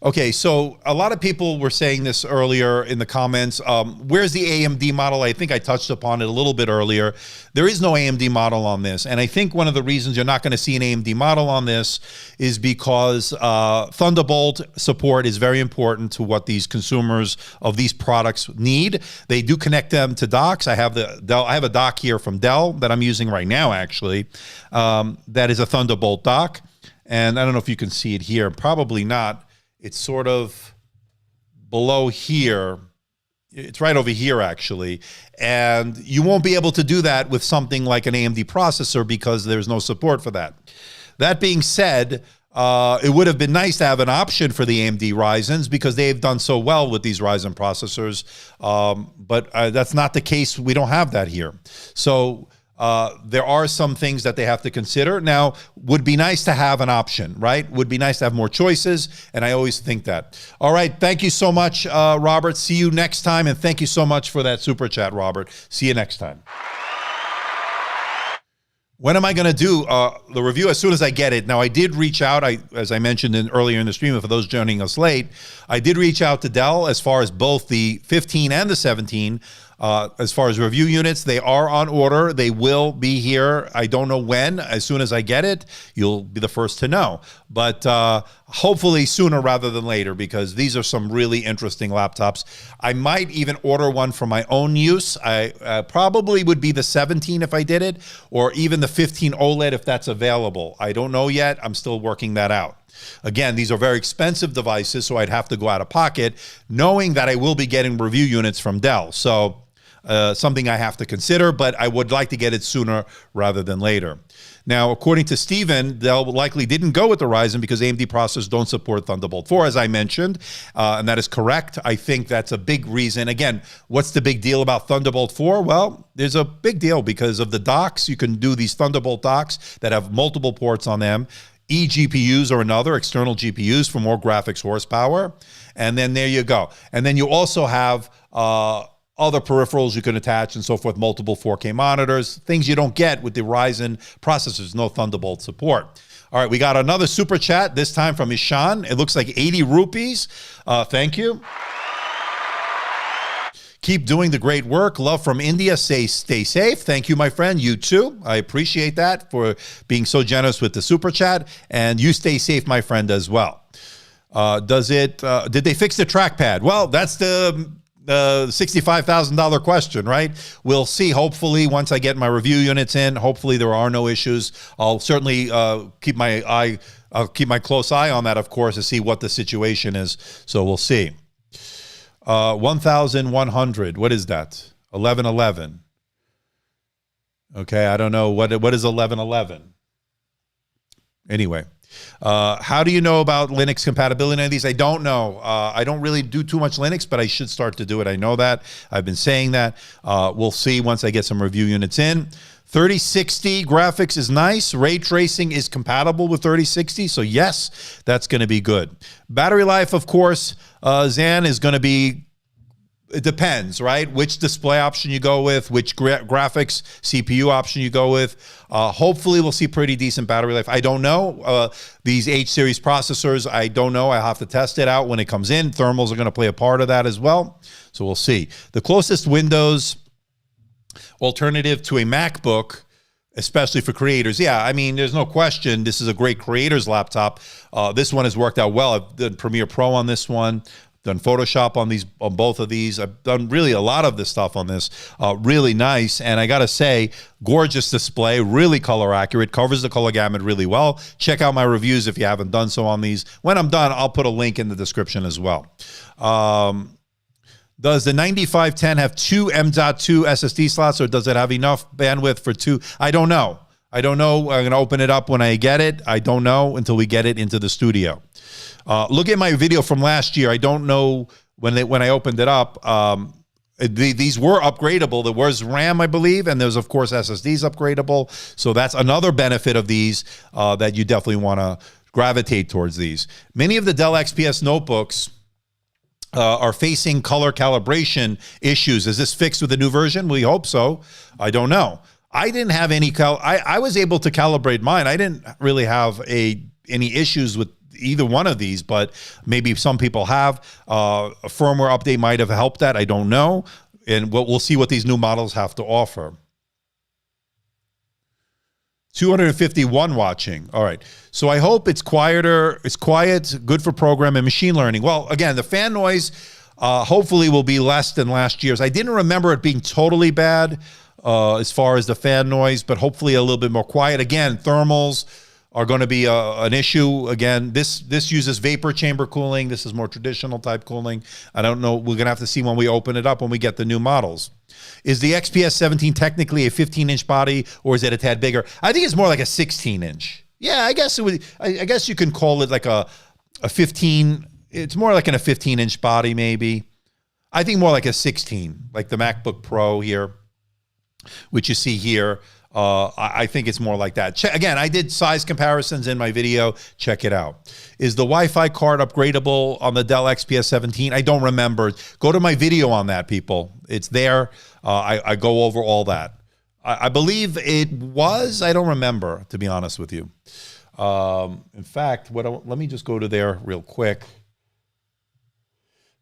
Okay, so a lot of people were saying this earlier in the comments. Where's the AMD model? I think I touched upon it a little bit earlier. There is no AMD model on this. And I think one of the reasons you're not going to see an AMD model on this is because Thunderbolt support is very important to what these consumers of these products need. They do connect them to docks. I have a dock here from Dell that I'm using right now, actually. That is a Thunderbolt dock. And I don't know if you can see it here. Probably not. It's sort of below here. It's right over here, actually. And you won't be able to do that with something like an AMD processor because there's no support for that. That being said, it would have been nice to have an option for the AMD Ryzens because they've done so well with these Ryzen processors. But that's not the case. We don't have that here. So there are some things that they have to consider. Now, would be nice to have an option, right? Would be nice to have more choices, and I always think that. All right, thank you so much, Robert. See you next time, and thank you so much for that super chat, Robert. See you next time. When am I going to do the review? As soon as I get it. Now, I did reach out, as I mentioned earlier in the stream, for those joining us late, I did reach out to Dell as far as both the 15 and the 17. As far as review units, they are on order. They will be here. I don't know when. As soon as I get it, you'll be the first to know. But hopefully sooner rather than later, because these are some really interesting laptops. I might even order one for my own use. I probably would be the 17 if I did it, or even the 15 OLED if that's available. I don't know yet. I'm still working that out. Again, these are very expensive devices, so I'd have to go out of pocket, knowing that I will be getting review units from Dell. So something I have to consider, but I would like to get it sooner rather than later. Now, according to Steven, Dell likely didn't go with the Ryzen because AMD processors don't support Thunderbolt 4, as I mentioned, and that is correct. I think that's a big reason. Again, what's the big deal about Thunderbolt 4? Well, there's a big deal because of the docks. You can do these Thunderbolt docks that have multiple ports on them. eGPUs are another, external GPUs for more graphics horsepower. And then there you go. And then you also have other peripherals you can attach and so forth, multiple 4K monitors, things you don't get with the Ryzen processors, no Thunderbolt support. All right, we got another super chat, this time from Ishan. It looks like 80 rupees. Thank you. Keep doing the great work. Love from India. Stay safe. Thank you, my friend. You too. I appreciate that for being so generous with the super chat. And you stay safe, my friend, as well. Did they fix the trackpad? Well, that's the $65,000 question, right? We'll see. Hopefully, once I get my review units in, hopefully there are no issues. I'll certainly keep my close eye on that, of course, to see what the situation is. So we'll see. 1,100. What is that? 1111. Okay, I don't know what is 1111. Anyway, How do you know about Linux compatibility of these? I don't know. I don't really do too much Linux, but I should start to do it. I know that. I've been saying that. We'll see once I get some review units in. 3060 graphics is nice. Ray tracing is compatible with 3060, so yes, that's going to be good. Battery life, of course, Zan, is going to be, it depends, right? Which display option you go with, which graphics CPU option you go with. Hopefully, we'll see pretty decent battery life. I don't know. These H-series processors, I don't know. I have to test it out when it comes in. Thermals are going to play a part of that as well, so we'll see. The closest Windows alternative to a MacBook, especially for creators. Yeah, I mean, there's no question. This is a great creator's laptop. This one has worked out well. I've done Premiere Pro on this one, done Photoshop on both of these. I've done really a lot of this stuff on this. Really nice. And I got to say, gorgeous display, really color accurate, covers the color gamut really well. Check out my reviews if you haven't done so on these. When I'm done, I'll put a link in the description as well. Does the 9510 have two M.2 SSD slots, or does it have enough bandwidth for two? I don't know. I don't know. I'm going to open it up when I get it. I don't know until we get it into the studio. Look at my video from last year. I don't know when I opened it up. These were upgradable. There was RAM, I believe, and there's, of course, SSDs upgradable. So that's another benefit of these that you definitely want to gravitate towards these. Many of the Dell XPS notebooks are facing color calibration issues. Is this fixed with the new version? We hope so. I don't know. I didn't have any I was able to calibrate mine. I didn't really have any issues with either one of these, but maybe some people have. A firmware update might have helped that. I don't know. And we'll see what these new models have to offer. 251 watching. All right. So I hope it's quieter. It's quiet, good for program and machine learning. Well, again, the fan noise hopefully will be less than last year's. I didn't remember it being totally bad as far as the fan noise, but hopefully a little bit more quiet. Again, thermals are going to be an issue. Again, this uses vapor chamber cooling. This is more traditional type cooling. I don't know. We're going to have to see when we open it up, when we get the new models. Is the XPS 17 technically a 15-inch body, or is it a tad bigger? I think it's more like a 16-inch. Yeah, I guess it would. I guess you can call it like a 15. It's more like in a 15-inch body, maybe. I think more like a 16, like the MacBook Pro here, which you see here. I think it's more like that. Again, I did size comparisons in my video. Check it out. Is the Wi-Fi card upgradable on the Dell XPS 17? I don't remember. Go to my video on that, people. It's there. I go over all that. I believe it was. I don't remember, to be honest with you. In fact, let me just go to there real quick.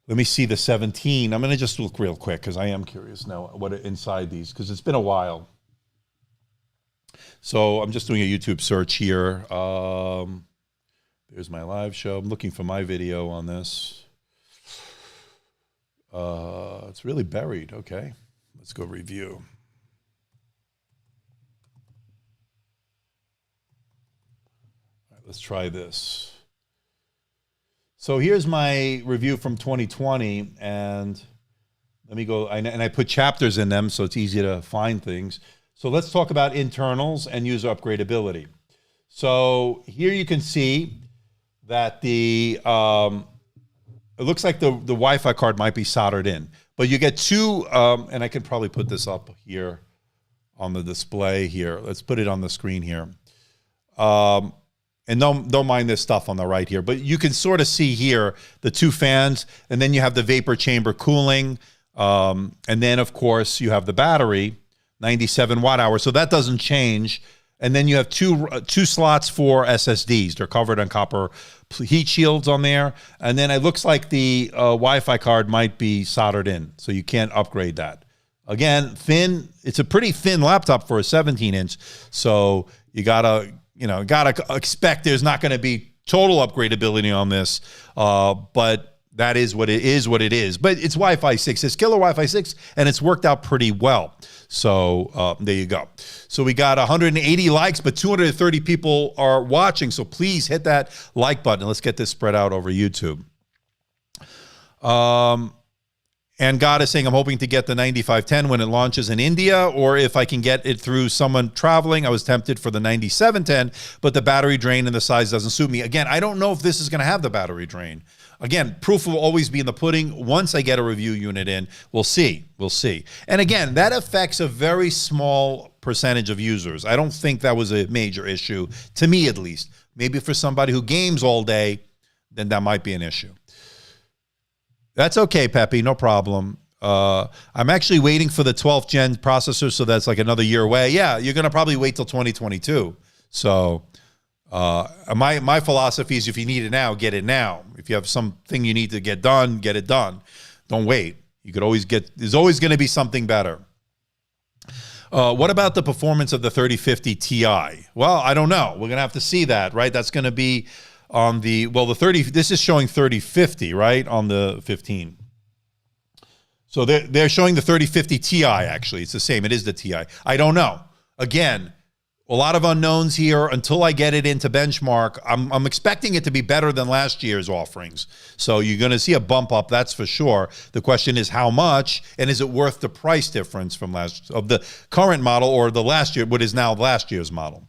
Let me see the 17. I'm going to just look real quick because I am curious now what inside these, because it's been a while. So I'm just doing a YouTube search here. There's my live show. I'm looking for my video on this. It's really buried. Okay, let's go review. All right, let's try this. So here's my review from 2020, and let me go, and I put chapters in them so it's easy to find things. So let's talk about internals and user upgradability. So here you can see that it looks like the Wi-Fi card might be soldered in, but you get two, and I can probably put this up here on the display here. Let's put it on the screen here. And don't mind this stuff on the right here, but you can sort of see here the two fans, and then you have the vapor chamber cooling, and then of course you have the battery, 97 watt hours. So that doesn't change. And then you have two slots for SSDs. They're covered on copper heat shields on there. And then it looks like the Wi-Fi card might be soldered in, so you can't upgrade that. Again, thin. It's a pretty thin laptop for a 17-inch. So you gotta expect there's not going to be total upgradability on this. But that is what it is. But it's Wi-Fi 6. It's killer Wi-Fi 6, and it's worked out pretty well. So there you go. So we got 180 likes, but 230 people are watching. So please hit that like button. Let's get this spread out over YouTube. And And God is saying, I'm hoping to get the 9510 when it launches in India, or if I can get it through someone traveling. I was tempted for the 9710, but the battery drain and the size doesn't suit me. Again, I don't know if this is going to have the battery drain. Again, proof will always be in the pudding. Once I get a review unit in, we'll see. We'll see. And again, that affects a very small percentage of users. I don't think that was a major issue, to me at least. Maybe for somebody who games all day, then that might be an issue. That's okay, Pepe, no problem. I'm actually waiting for the 12th gen processor, so that's like another year away. Yeah, you're going to probably wait till 2022. So my philosophy is if you need it now, get it now. If you have something you need to get done, get it done. Don't wait. You could always there's always going to be something better. What about the performance of the 3050 Ti? Well, I don't know. We're going to have to see that, right? That's going to be on the, well, the 30, this is showing 3050, right? On the 15. So they're showing the 3050 Ti, actually. It's the same. It is the Ti. I don't know. Again, a lot of unknowns here until I get it into benchmark. I'm expecting it to be better than last year's offerings. So you're going to see a bump up, that's for sure. The question is how much, and is it worth the price difference from of the current model or the last year, what is now last year's model.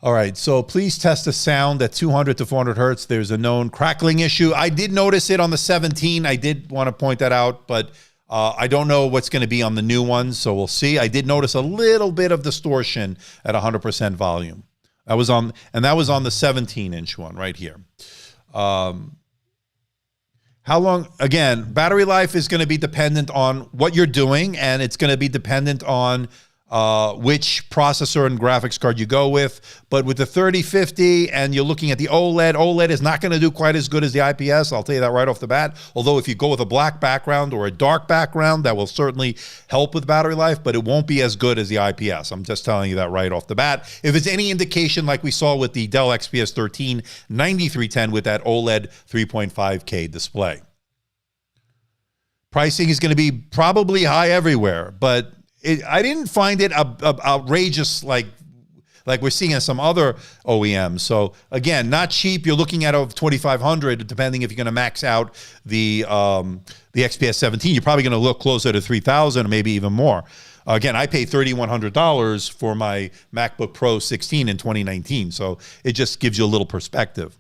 All right, so please test the sound at 200 to 400 hertz. There's a known crackling issue. I did notice it on the 17. I did want to point that out, but I don't know what's going to be on the new ones, so we'll see. I did notice a little bit of distortion at 100% volume. That was on the 17-inch one right here. How long? Again, battery life is going to be dependent on what you're doing, and it's going to be dependent on which processor and graphics card you go with. But with the 3050 and you're looking at the OLED is not going to do quite as good as the IPS. I'll tell you that right off the bat. Although if you go with a black background or a dark background, that will certainly help with battery life, but it won't be as good as the IPS. I'm just telling you that right off the bat. If it's any indication, like we saw with the Dell XPS 13 9310 with that OLED 3.5K display. Pricing is going to be probably high everywhere, but I didn't find it outrageous like we're seeing in some other OEMs. So again, not cheap. You're looking at over 2,500, depending if you're going to max out the XPS 17. You're probably going to look closer to 3,000 or maybe even more. Again, I paid $3,100 for my MacBook Pro 16 in 2019. So it just gives you a little perspective.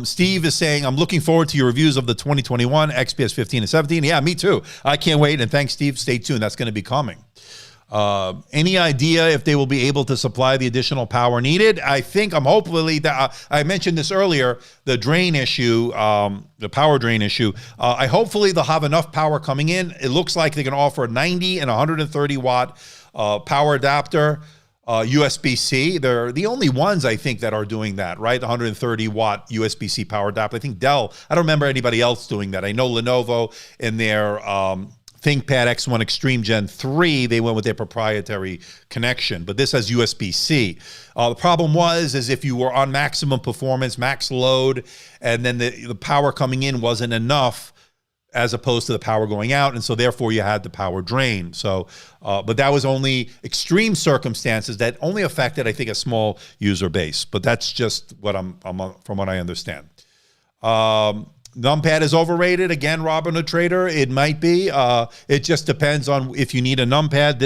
Steve is saying, I'm looking forward to your reviews of the 2021 XPS 15 and 17. Yeah, me too. I can't wait. And thanks, Steve. Stay tuned. That's going to be coming. Any idea if they will be able to supply the additional power needed? I think I'm hopefully that I mentioned this earlier, the drain issue, the power drain issue. I hopefully they'll have enough power coming in. It looks like they can offer a 90 and 130 watt power adapter. USB-C, they're the only ones I think that are doing that, right? 130 watt USB-C power adapter. I think Dell, I don't remember anybody else doing that. I know Lenovo in their ThinkPad X1 Extreme Gen 3, they went with their proprietary connection, but this has USB-C. The problem is if you were on maximum performance, max load, and then the power coming in wasn't enough as opposed to the power going out, and so therefore you had the power drain. So, but that was only extreme circumstances that only affected, I think, a small user base. But that's just what I'm from what I understand. Numpad is overrated. Again, Robin the Trader, it might be. It just depends on if you need a numpad.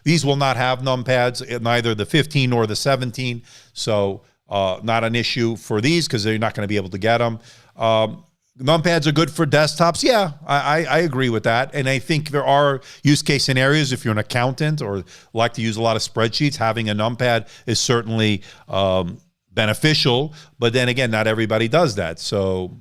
These will not have numpads, neither the 15 nor the 17. So not an issue for these because they're not going to be able to get them. Numpads are good for desktops. Yeah, I agree with that. And I think there are use case scenarios. If you're an accountant or like to use a lot of spreadsheets, having a numpad is certainly beneficial. But then again, not everybody does that. So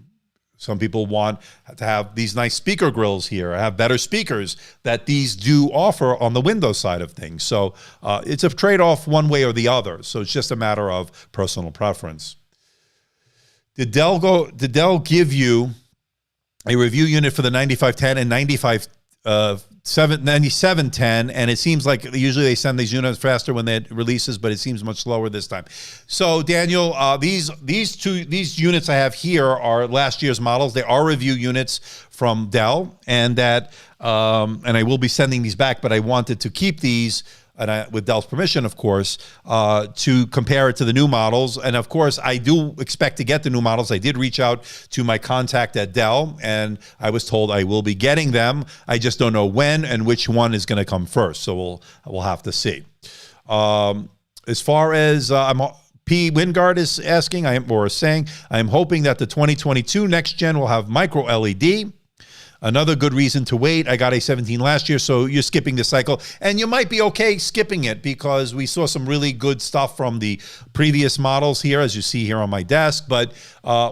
some people want to have these nice speaker grills here, have better speakers that these do offer on the Windows side of things. So it's a trade-off one way or the other. So it's just a matter of personal preference. Did Dell give you a review unit for the 9510 and 9710? And it seems like usually they send these units faster when they releases, but it seems much slower this time. So Daniel, these units I have here are last year's models. They are review units from Dell, and I will be sending these back, but I wanted to keep these and with Dell's permission, of course, to compare it to the new models. And of course, I do expect to get the new models. I did reach out to my contact at Dell, and I was told I will be getting them. I just don't know when and which one is going to come first. So we'll have to see. As far as P. Wingard is asking, or saying, I am hoping that the 2022 next gen will have micro LED. Another good reason to wait. I got a 17 last year, so you're skipping the cycle. And you might be okay skipping it because we saw some really good stuff from the previous models here, as you see here on my desk. But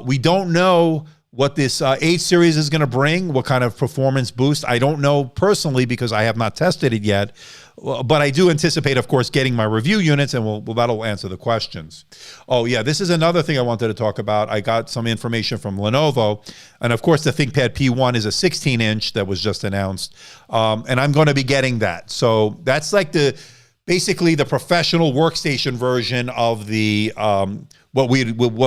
we don't know what this 8 series is going to bring, what kind of performance boost. I don't know personally because I have not tested it yet. But I do anticipate, of course, getting my review units, and that'll answer the questions. Oh, yeah, this is another thing I wanted to talk about. I got some information from Lenovo. And, of course, the ThinkPad P1 is a 16-inch that was just announced. And I'm going to be getting that. So that's like basically the professional workstation version of the what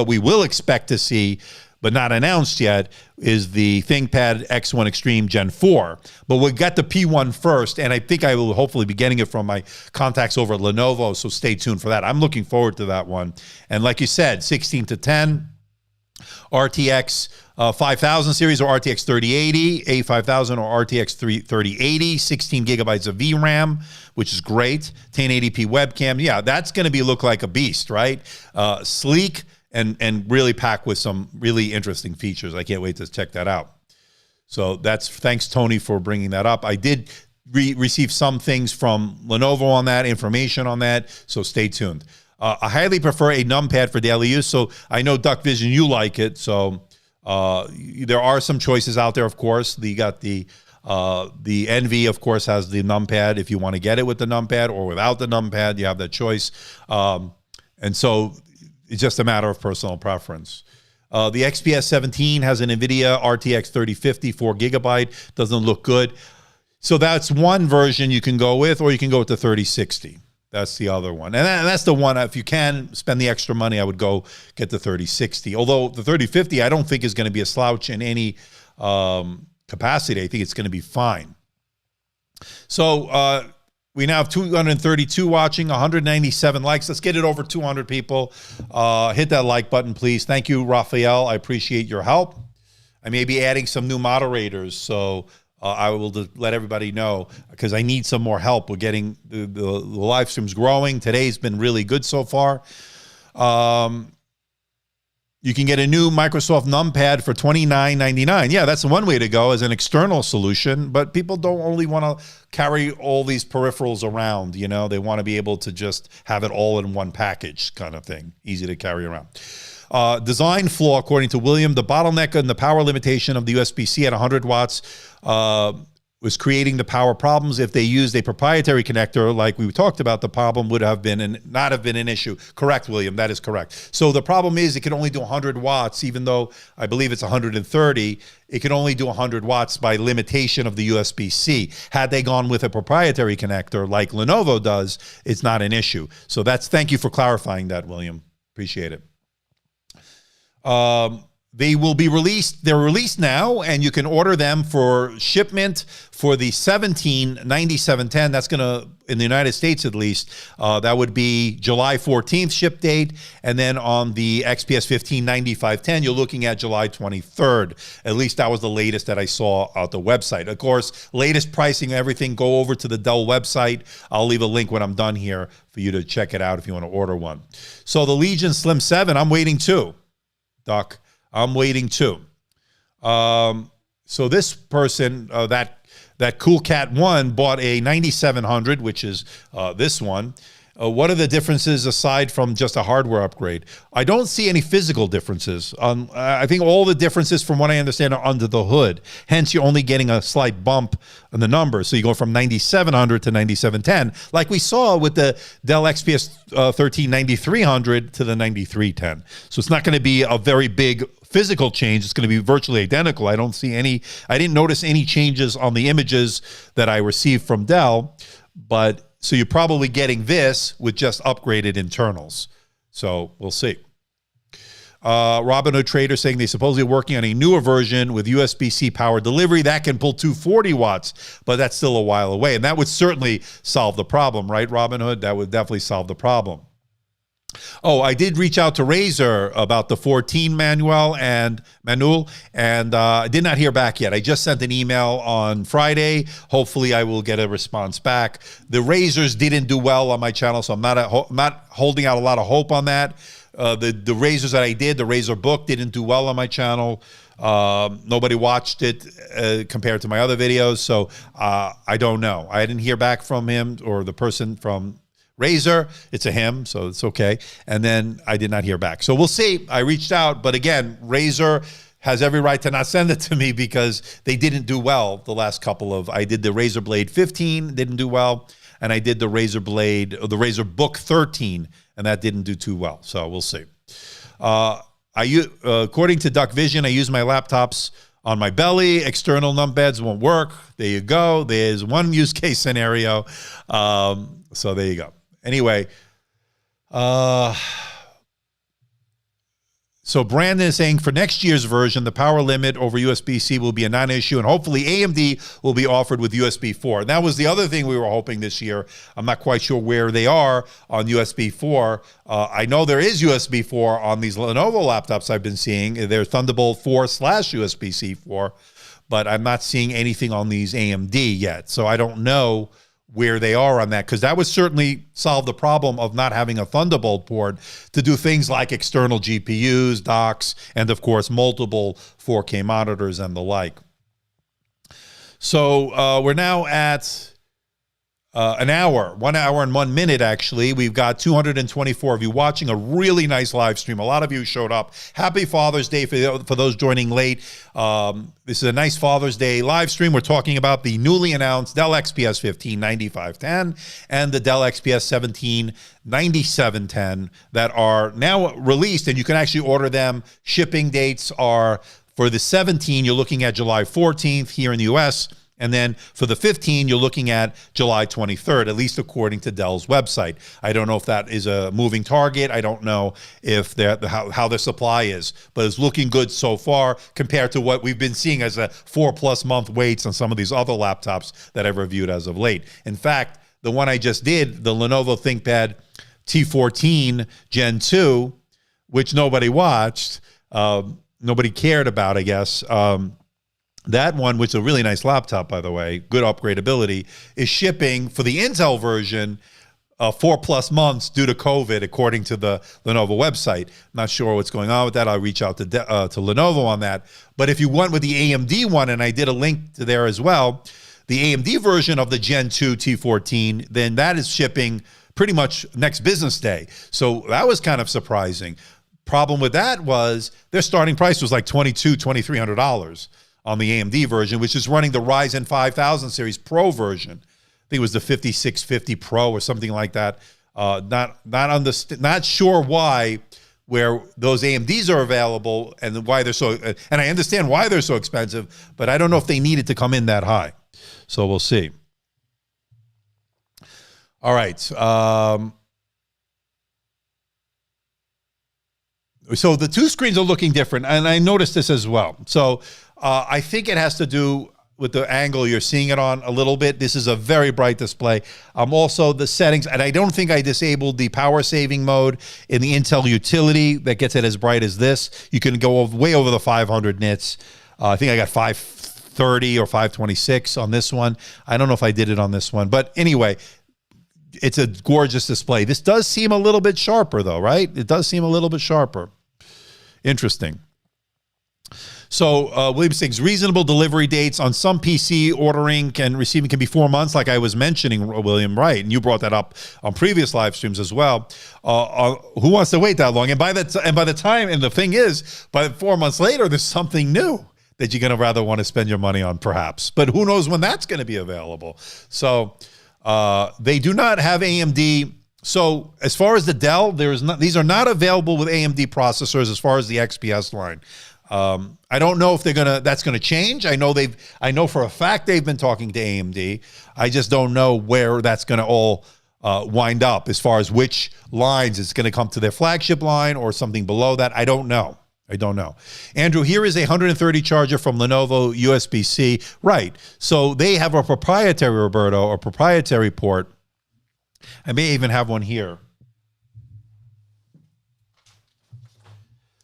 we will expect to see, but not announced yet, is the ThinkPad X1 Extreme Gen 4. But we'll get the P1 first, and I think I will hopefully be getting it from my contacts over at Lenovo, so stay tuned for that. I'm looking forward to that one. And like you said, 16 to 10, RTX 5000 series or RTX 3080, A5000 or RTX 3080, 16 gigabytes of VRAM, which is great, 1080p webcam. Yeah, that's going to look like a beast, right? Sleek, and really packed with some really interesting features. I can't wait to check that out. So thanks, Tony, for bringing that up. I did receive some things from Lenovo on that, information on that, so stay tuned. I highly prefer a numpad for daily use. So I know, Duck Vision, you like it. So there are some choices out there, of course. You got the NV, of course, has the numpad. If you want to get it with the numpad or without the numpad, you have that choice. And so it's just a matter of personal preference. The XPS 17 has an NVIDIA RTX 3050, 4 gigabyte. Doesn't look good. So that's one version you can go with, or you can go with the 3060. That's the other one. And that's the one, if you can spend the extra money, I would go get the 3060. Although the 3050, I don't think is going to be a slouch in any capacity. I think it's going to be fine. So we now have 232 watching, 197 likes. Let's get it over 200 people. Hit that like button, please. Thank you, Raphael. I appreciate your help. I may be adding some new moderators, so I will let everybody know because I need some more help with getting the live streams growing. Today's been really good so far. You can get a new Microsoft numpad for $29.99. Yeah, that's one way to go as an external solution, but people don't only want to carry all these peripherals around, you know. They want to be able to just have it all in one package kind of thing, easy to carry around. Design flaw, according to William, the bottleneck and the power limitation of the USB-C at 100 watts was creating the power problems. If they used a proprietary connector, like we talked about, the problem would have been and not have been an issue. Correct, William. That is correct. So the problem is it can only do 100 watts, even though I believe it's 130. It can only do 100 watts by limitation of the USB-C. Had they gone with a proprietary connector like Lenovo does, it's not an issue. So thank you for clarifying that, William. Appreciate it. They will be released. They're released now, and you can order them for shipment for the 179710. That's going to, in the United States at least, that would be July 14th ship date. And then on the XPS 159510, you're looking at July 23rd. At least that was the latest that I saw at the website. Of course, latest pricing, everything, go over to the Dell website. I'll leave a link when I'm done here for you to check it out if you want to order one. So the Legion Slim 7, I'm waiting too, Doc. I'm waiting too. So this person, that Cool Cat 1, bought a 9700, which is this one. What are the differences aside from just a hardware upgrade? I don't see any physical differences. I think all the differences, from what I understand, are under the hood. Hence, you're only getting a slight bump in the numbers. So you go from 9700 to 9710, like we saw with the Dell XPS 13 9300 to the 9310. So it's not going to be a very big physical change. It's going to be virtually identical. I didn't notice any changes on the images that I received from Dell, but so you're probably getting this with just upgraded internals. So we'll see. Robinhood Trader saying they supposedly are working on a newer version with USB-C power delivery that can pull 240 watts, but that's still a while away. And that would certainly solve the problem, right, Robinhood? That would definitely solve the problem. Oh, I did reach out to Razer about the 14 manual, and I did not hear back yet. I just sent an email on Friday. Hopefully, I will get a response back. The Razers didn't do well on my channel, so I'm not holding out a lot of hope on that. The Razers that I did, the Razer Book, didn't do well on my channel. Nobody watched it compared to my other videos, so I don't know. I didn't hear back from him or the person from Razer. It's a him, so it's okay. And then I did not hear back. So we'll see. I reached out, but again, Razer has every right to not send it to me because they didn't do well the last couple of. I did the Razer Blade 15, didn't do well, and I did the Razer Razer Book 13, and that didn't do too well. So we'll see. According to Duck Vision, I use my laptops on my belly. External numbeds won't work. There you go. There's one use case scenario. So there you go. Anyway, so Brandon is saying for next year's version, the power limit over USB-C will be a non-issue, and hopefully AMD will be offered with USB 4. And that was the other thing we were hoping this year. I'm not quite sure where they are on USB 4. I know there is USB 4 on these Lenovo laptops I've been seeing. They're Thunderbolt 4/USB-C 4, but I'm not seeing anything on these AMD yet. So I don't know where they are on that, because that would certainly solve the problem of not having a Thunderbolt port to do things like external GPUs, docks, and of course multiple 4K monitors and the like. So we're now at 1 hour and 1 minute, actually. We've got 224 of you watching a really nice live stream. A lot of you showed up. Happy Father's Day for those joining late. This is a nice Father's Day live stream. We're talking about the newly announced Dell XPS 159510 and the Dell XPS 179710 that are now released, and you can actually order them. Shipping dates are for the 17, you're looking at July 14th here in the US. And then for the 15, you're looking at July 23rd, at least according to Dell's website. I don't know if that is a moving target. I don't know if how their supply is, but it's looking good so far compared to what we've been seeing as a 4+ month waits on some of these other laptops that I've reviewed as of late. In fact, the one I just did, the Lenovo ThinkPad T14 Gen 2, which nobody watched, nobody cared about, I guess. That one, which is a really nice laptop, by the way, good upgradability, is shipping for the Intel version 4+ months due to COVID, according to the Lenovo website. Not sure what's going on with that. I'll reach out to Lenovo on that. But if you went with the AMD one, and I did a link to there as well, the AMD version of the Gen 2 T14, then that is shipping pretty much next business day. So that was kind of surprising. Problem with that was their starting price was like $2,200, $2,300 on the AMD version, which is running the Ryzen 5000 series Pro version. I think it was the 5650 Pro or something like that. Not sure why, where those AMDs are available and why they're so, and I understand why they're so expensive, but I don't know if they needed to come in that high. So we'll see. All right. So the two screens are looking different, and I noticed this as well. So I think it has to do with the angle you're seeing it on a little bit. This is a very bright display. Also the settings, and I don't think I disabled the power saving mode in the Intel utility that gets it as bright as this. You can go way over the 500 nits. I think I got 530 or 526 on this one. I don't know if I did it on this one, but anyway, it's a gorgeous display. This does seem a little bit sharper though, right? It does seem a little bit sharper. Interesting. So William thinks reasonable delivery dates on some PC ordering and receiving can be 4 months, like I was mentioning, William, right? And you brought that up on previous live streams as well. Who wants to wait that long? And by the time, and the thing is, by 4 months later, there's something new that you're going to rather want to spend your money on, perhaps. But who knows when that's going to be available? So they do not have AMD. So as far as the Dell, these are not available with AMD processors as far as the XPS line. I don't know if that's gonna change. I know for a fact they've been talking to AMD. I just don't know where that's gonna all wind up as far as which lines it's going to come to their flagship line or something below that. I don't know. I don't know. Andrew, here is a 130 charger from Lenovo Usbc. Right. So they have a proprietary, Roberto, a proprietary port. I may even have one here.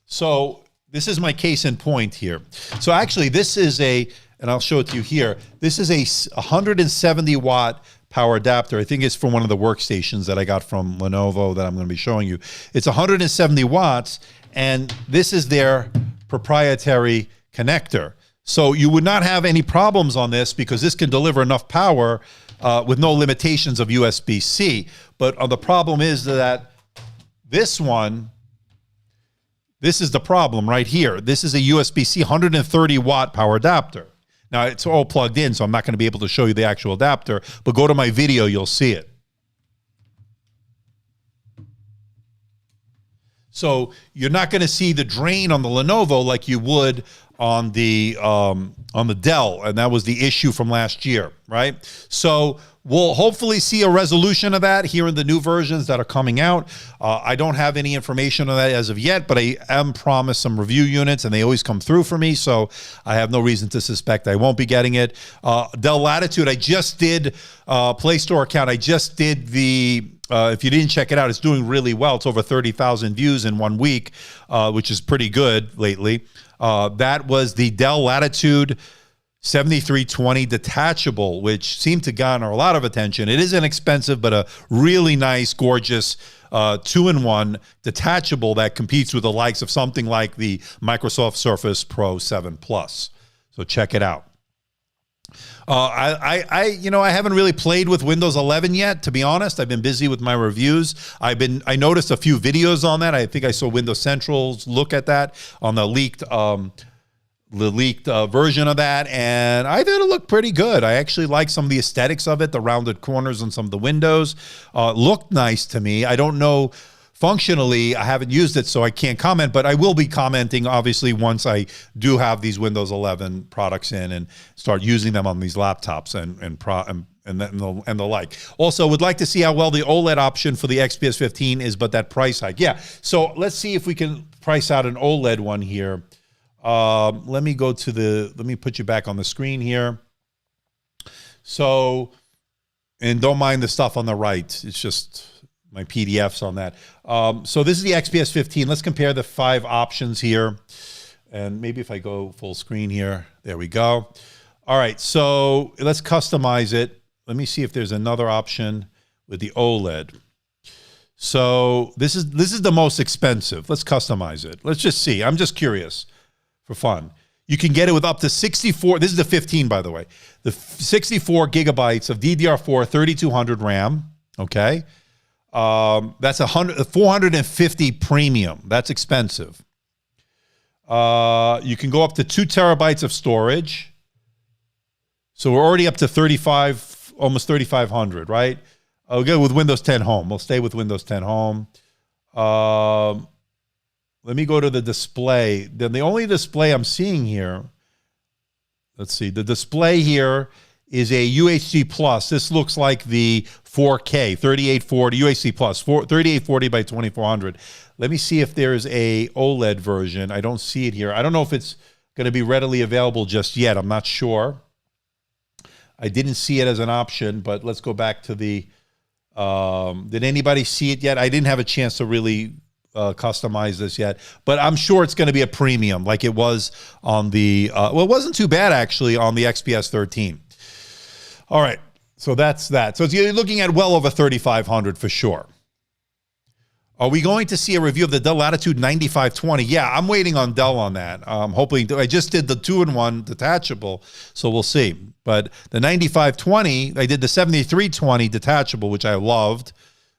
So this is my case in point here. So actually this is and I'll show it to you here. This is a 170 watt power adapter. I think it's from one of the workstations that I got from Lenovo that I'm going to be showing you. It's 170 watts, and this is their proprietary connector. So you would not have any problems on this because this can deliver enough power with no limitations of USB-C. But the problem is that this one, this is the problem right here. This is a USB-C 130 watt power adapter. Now, it's all plugged in, so I'm not going to be able to show you the actual adapter, but go to my video, you'll see it. So you're not going to see the drain on the Lenovo like you would on the Dell, and that was the issue from last year, right? So we'll hopefully see a resolution of that here in the new versions that are coming out. I don't have any information on that as of yet, but I am promised some review units, and they always come through for me, so I have no reason to suspect I won't be getting it. Dell Latitude, I just did Play Store account. I just did the... if you didn't check it out, it's doing really well. It's over 30,000 views in 1 week, which is pretty good lately. That was the Dell Latitude 7320 Detachable, which seemed to garner a lot of attention. It is inexpensive, but a really nice, gorgeous two-in-one detachable that competes with the likes of something like the Microsoft Surface Pro 7 Plus. So check it out. I haven't really played with Windows 11 yet, to be honest. I've been busy with my reviews. I noticed a few videos on that. I think I saw Windows Central's look at that on the leaked version of that, and I thought it looked pretty good. I actually like some of the aesthetics of it. The rounded corners on some of the windows looked nice to me. I don't know functionally, I haven't used it, so I can't comment, but I will be commenting, obviously, once I do have these Windows 11 products in and start using them on these laptops and the like. Also, would like to see how well the OLED option for the XPS 15 is, but that price hike. Yeah, so let's see if we can price out an OLED one here. Let me put you back on the screen here. So, and don't mind the stuff on the right. It's just my PDFs on that. So this is the XPS 15. Let's compare the 5 options here. And maybe if I go full screen here, there we go. All right, so let's customize it. Let me see if there's another option with the OLED. So this is the most expensive. Let's customize it. Let's just see. I'm just curious for fun. You can get it with up to 64. This is the 15, by the way. The 64 gigabytes of DDR4 3200 RAM. Okay. That's 450 premium. That's expensive. You can go up to 2 terabytes of storage. So we're already up to 35, almost 3,500, right? I'll go with Windows 10 Home. We'll stay with Windows 10 Home. Let me go to the display. Then the only display I'm seeing here, let's see, the display here is a UHD Plus. This looks like the 4K, 3840, UHD Plus, 3840 by 2400. Let me see if there's a OLED version. I don't see it here. I don't know if it's going to be readily available just yet. I'm not sure. I didn't see it as an option, but let's go back to the, did anybody see it yet? I didn't have a chance to really customize this yet, but I'm sure it's going to be a premium like it was on the, well, it wasn't too bad actually on the XPS 13. All right, so that's that. So you're looking at well over 3,500 for sure. Are we going to see a review of the Dell Latitude 9520? Yeah, I'm waiting on Dell on that. I'm hoping to, I just did the two-in-one detachable, so we'll see. But the 9520, I did the 7320 detachable, which I loved,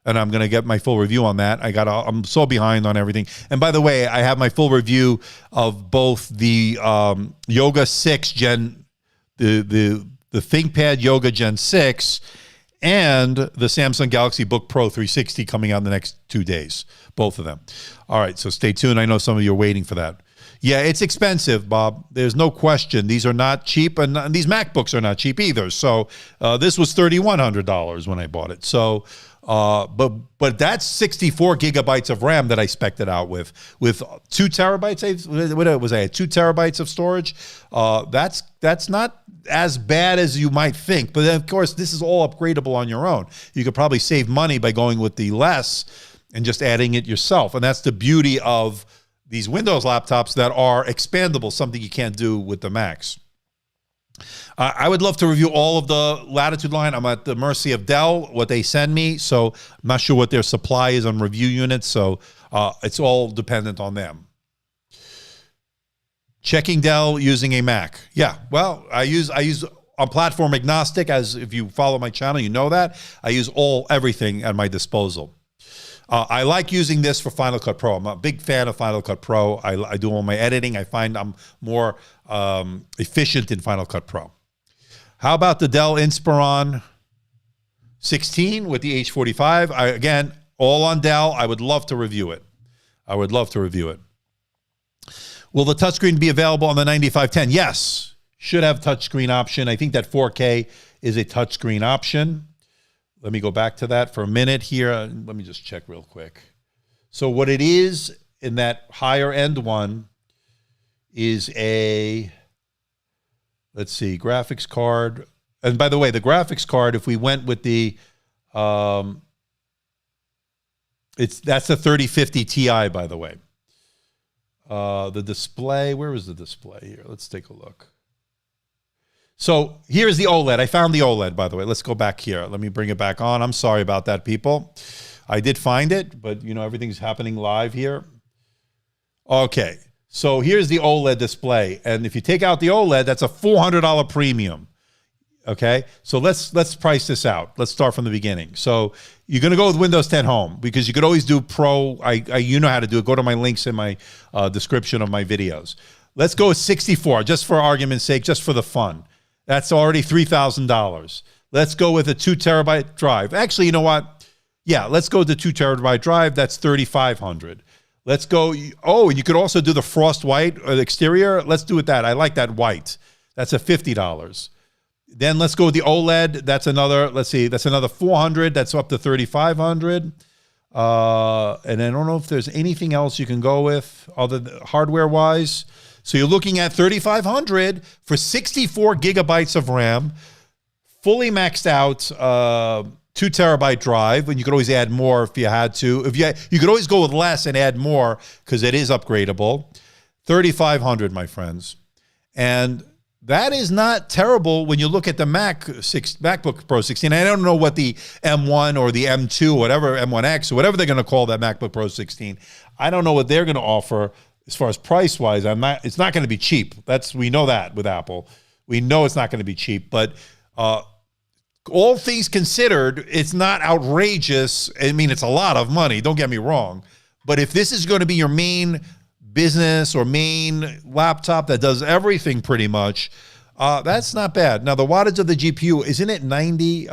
and I'm going to get my full review on that. I'm so behind on everything. And by the way, I have my full review of both the Yoga 6 Gen, the ThinkPad Yoga Gen 6 and the Samsung Galaxy Book Pro 360 coming out in the next 2 days, both of them. All right, so stay tuned. I know some of you are waiting for that. Yeah, it's expensive, Bob. There's no question. These are not cheap, and these MacBooks are not cheap either. So this was $3,100 when I bought it. So But that's 64 gigabytes of RAM that I spec'd it out with 2 terabytes. What was I? 2 terabytes of storage. That's not as bad as you might think. But then, of course, this is all upgradable on your own. You could probably save money by going with the less and just adding it yourself. And that's the beauty of these Windows laptops that are expandable, something you can't do with the Macs. I would love to review all of the Latitude line. I'm at the mercy of Dell, what they send me. So I'm not sure what their supply is on review units. So it's all dependent on them. Checking Dell using a Mac. Yeah, well, I use I'm platform agnostic. As if you follow my channel, you know that. I use everything at my disposal. I like using this for Final Cut Pro. I'm a big fan of Final Cut Pro. I do all my editing. I find I'm more efficient in Final Cut Pro. How about the Dell Inspiron 16 with the H45? Again, all on Dell. I would love to review it. Will the touchscreen be available on the 9510? Yes, should have touchscreen option. I think that 4K is a touchscreen option. Let me go back to that for a minute here. Let me just check real quick. So what it is in that higher end one is a, let's see, graphics card. And by the way, the graphics card, if we went with the, that's the 3050 Ti, by the way. The display, where is the display here? Let's take a look. So here's the OLED. I found the OLED, by the way. Let's go back here. Let me bring it back on. I'm sorry about that, people. I did find it, but you know, everything's happening live here. Okay, so here's the OLED display. And if you take out the OLED, that's a $400 premium. Okay, so let's price this out. Let's start from the beginning. So you're going to go with Windows 10 Home because you could always do Pro. You know how to do it. Go to my links in my description of my videos. Let's go with 64, just for argument's sake, just for the fun. That's already $3,000. Let's go with a 2 terabyte drive. Actually, you know what? Yeah, let's go with the 2 terabyte drive. That's $3,500. Let's go. Oh, and you could also do the frost white or the exterior. Let's do it that. I like that white. That's a $50. Then let's go with the OLED. That's another, let's see, that's another $400. That's up to $3,500. And I don't know if there's anything else you can go with other than hardware-wise. So you're looking at $3,500 for 64 gigabytes of RAM, fully maxed out 2 terabyte drive, and you could always add more if you had to. You could always go with less and add more because it is upgradable. $3,500, my friends. And that is not terrible when you look at the MacBook Pro 16. I don't know what the M1 or the M2, whatever, M1X, or whatever they're going to call that MacBook Pro 16. I don't know what they're going to offer as far as price-wise. It's not going to be cheap. We know that with Apple. We know it's not going to be cheap. But all things considered, it's not outrageous. I mean, it's a lot of money. Don't get me wrong. But if this is going to be your main business or main laptop that does everything pretty much, that's not bad. Now, the wattage of the GPU, isn't it 90?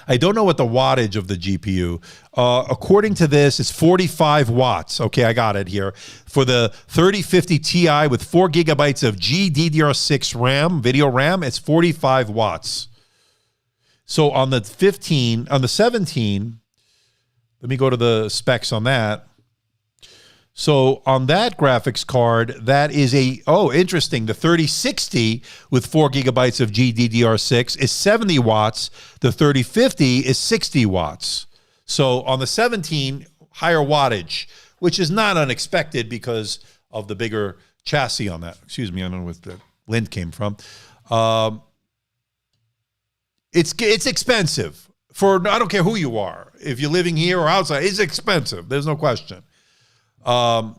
I don't know what the wattage of the GPU. According to this, it's 45 watts. Okay, I got it here. For the 3050 Ti with 4 gigabytes of GDDR6 RAM, video RAM, it's 45 watts. So on the 17, let me go to the specs on that. So on that graphics card, that is interesting. The 3060 with 4 gigabytes of GDDR6 is 70 watts. The 3050 is 60 watts. So on the 17, higher wattage, which is not unexpected because of the bigger chassis on that. Excuse me, I don't know where the lint came from. It's expensive. I don't care who you are. If you're living here or outside, it's expensive. There's no question. According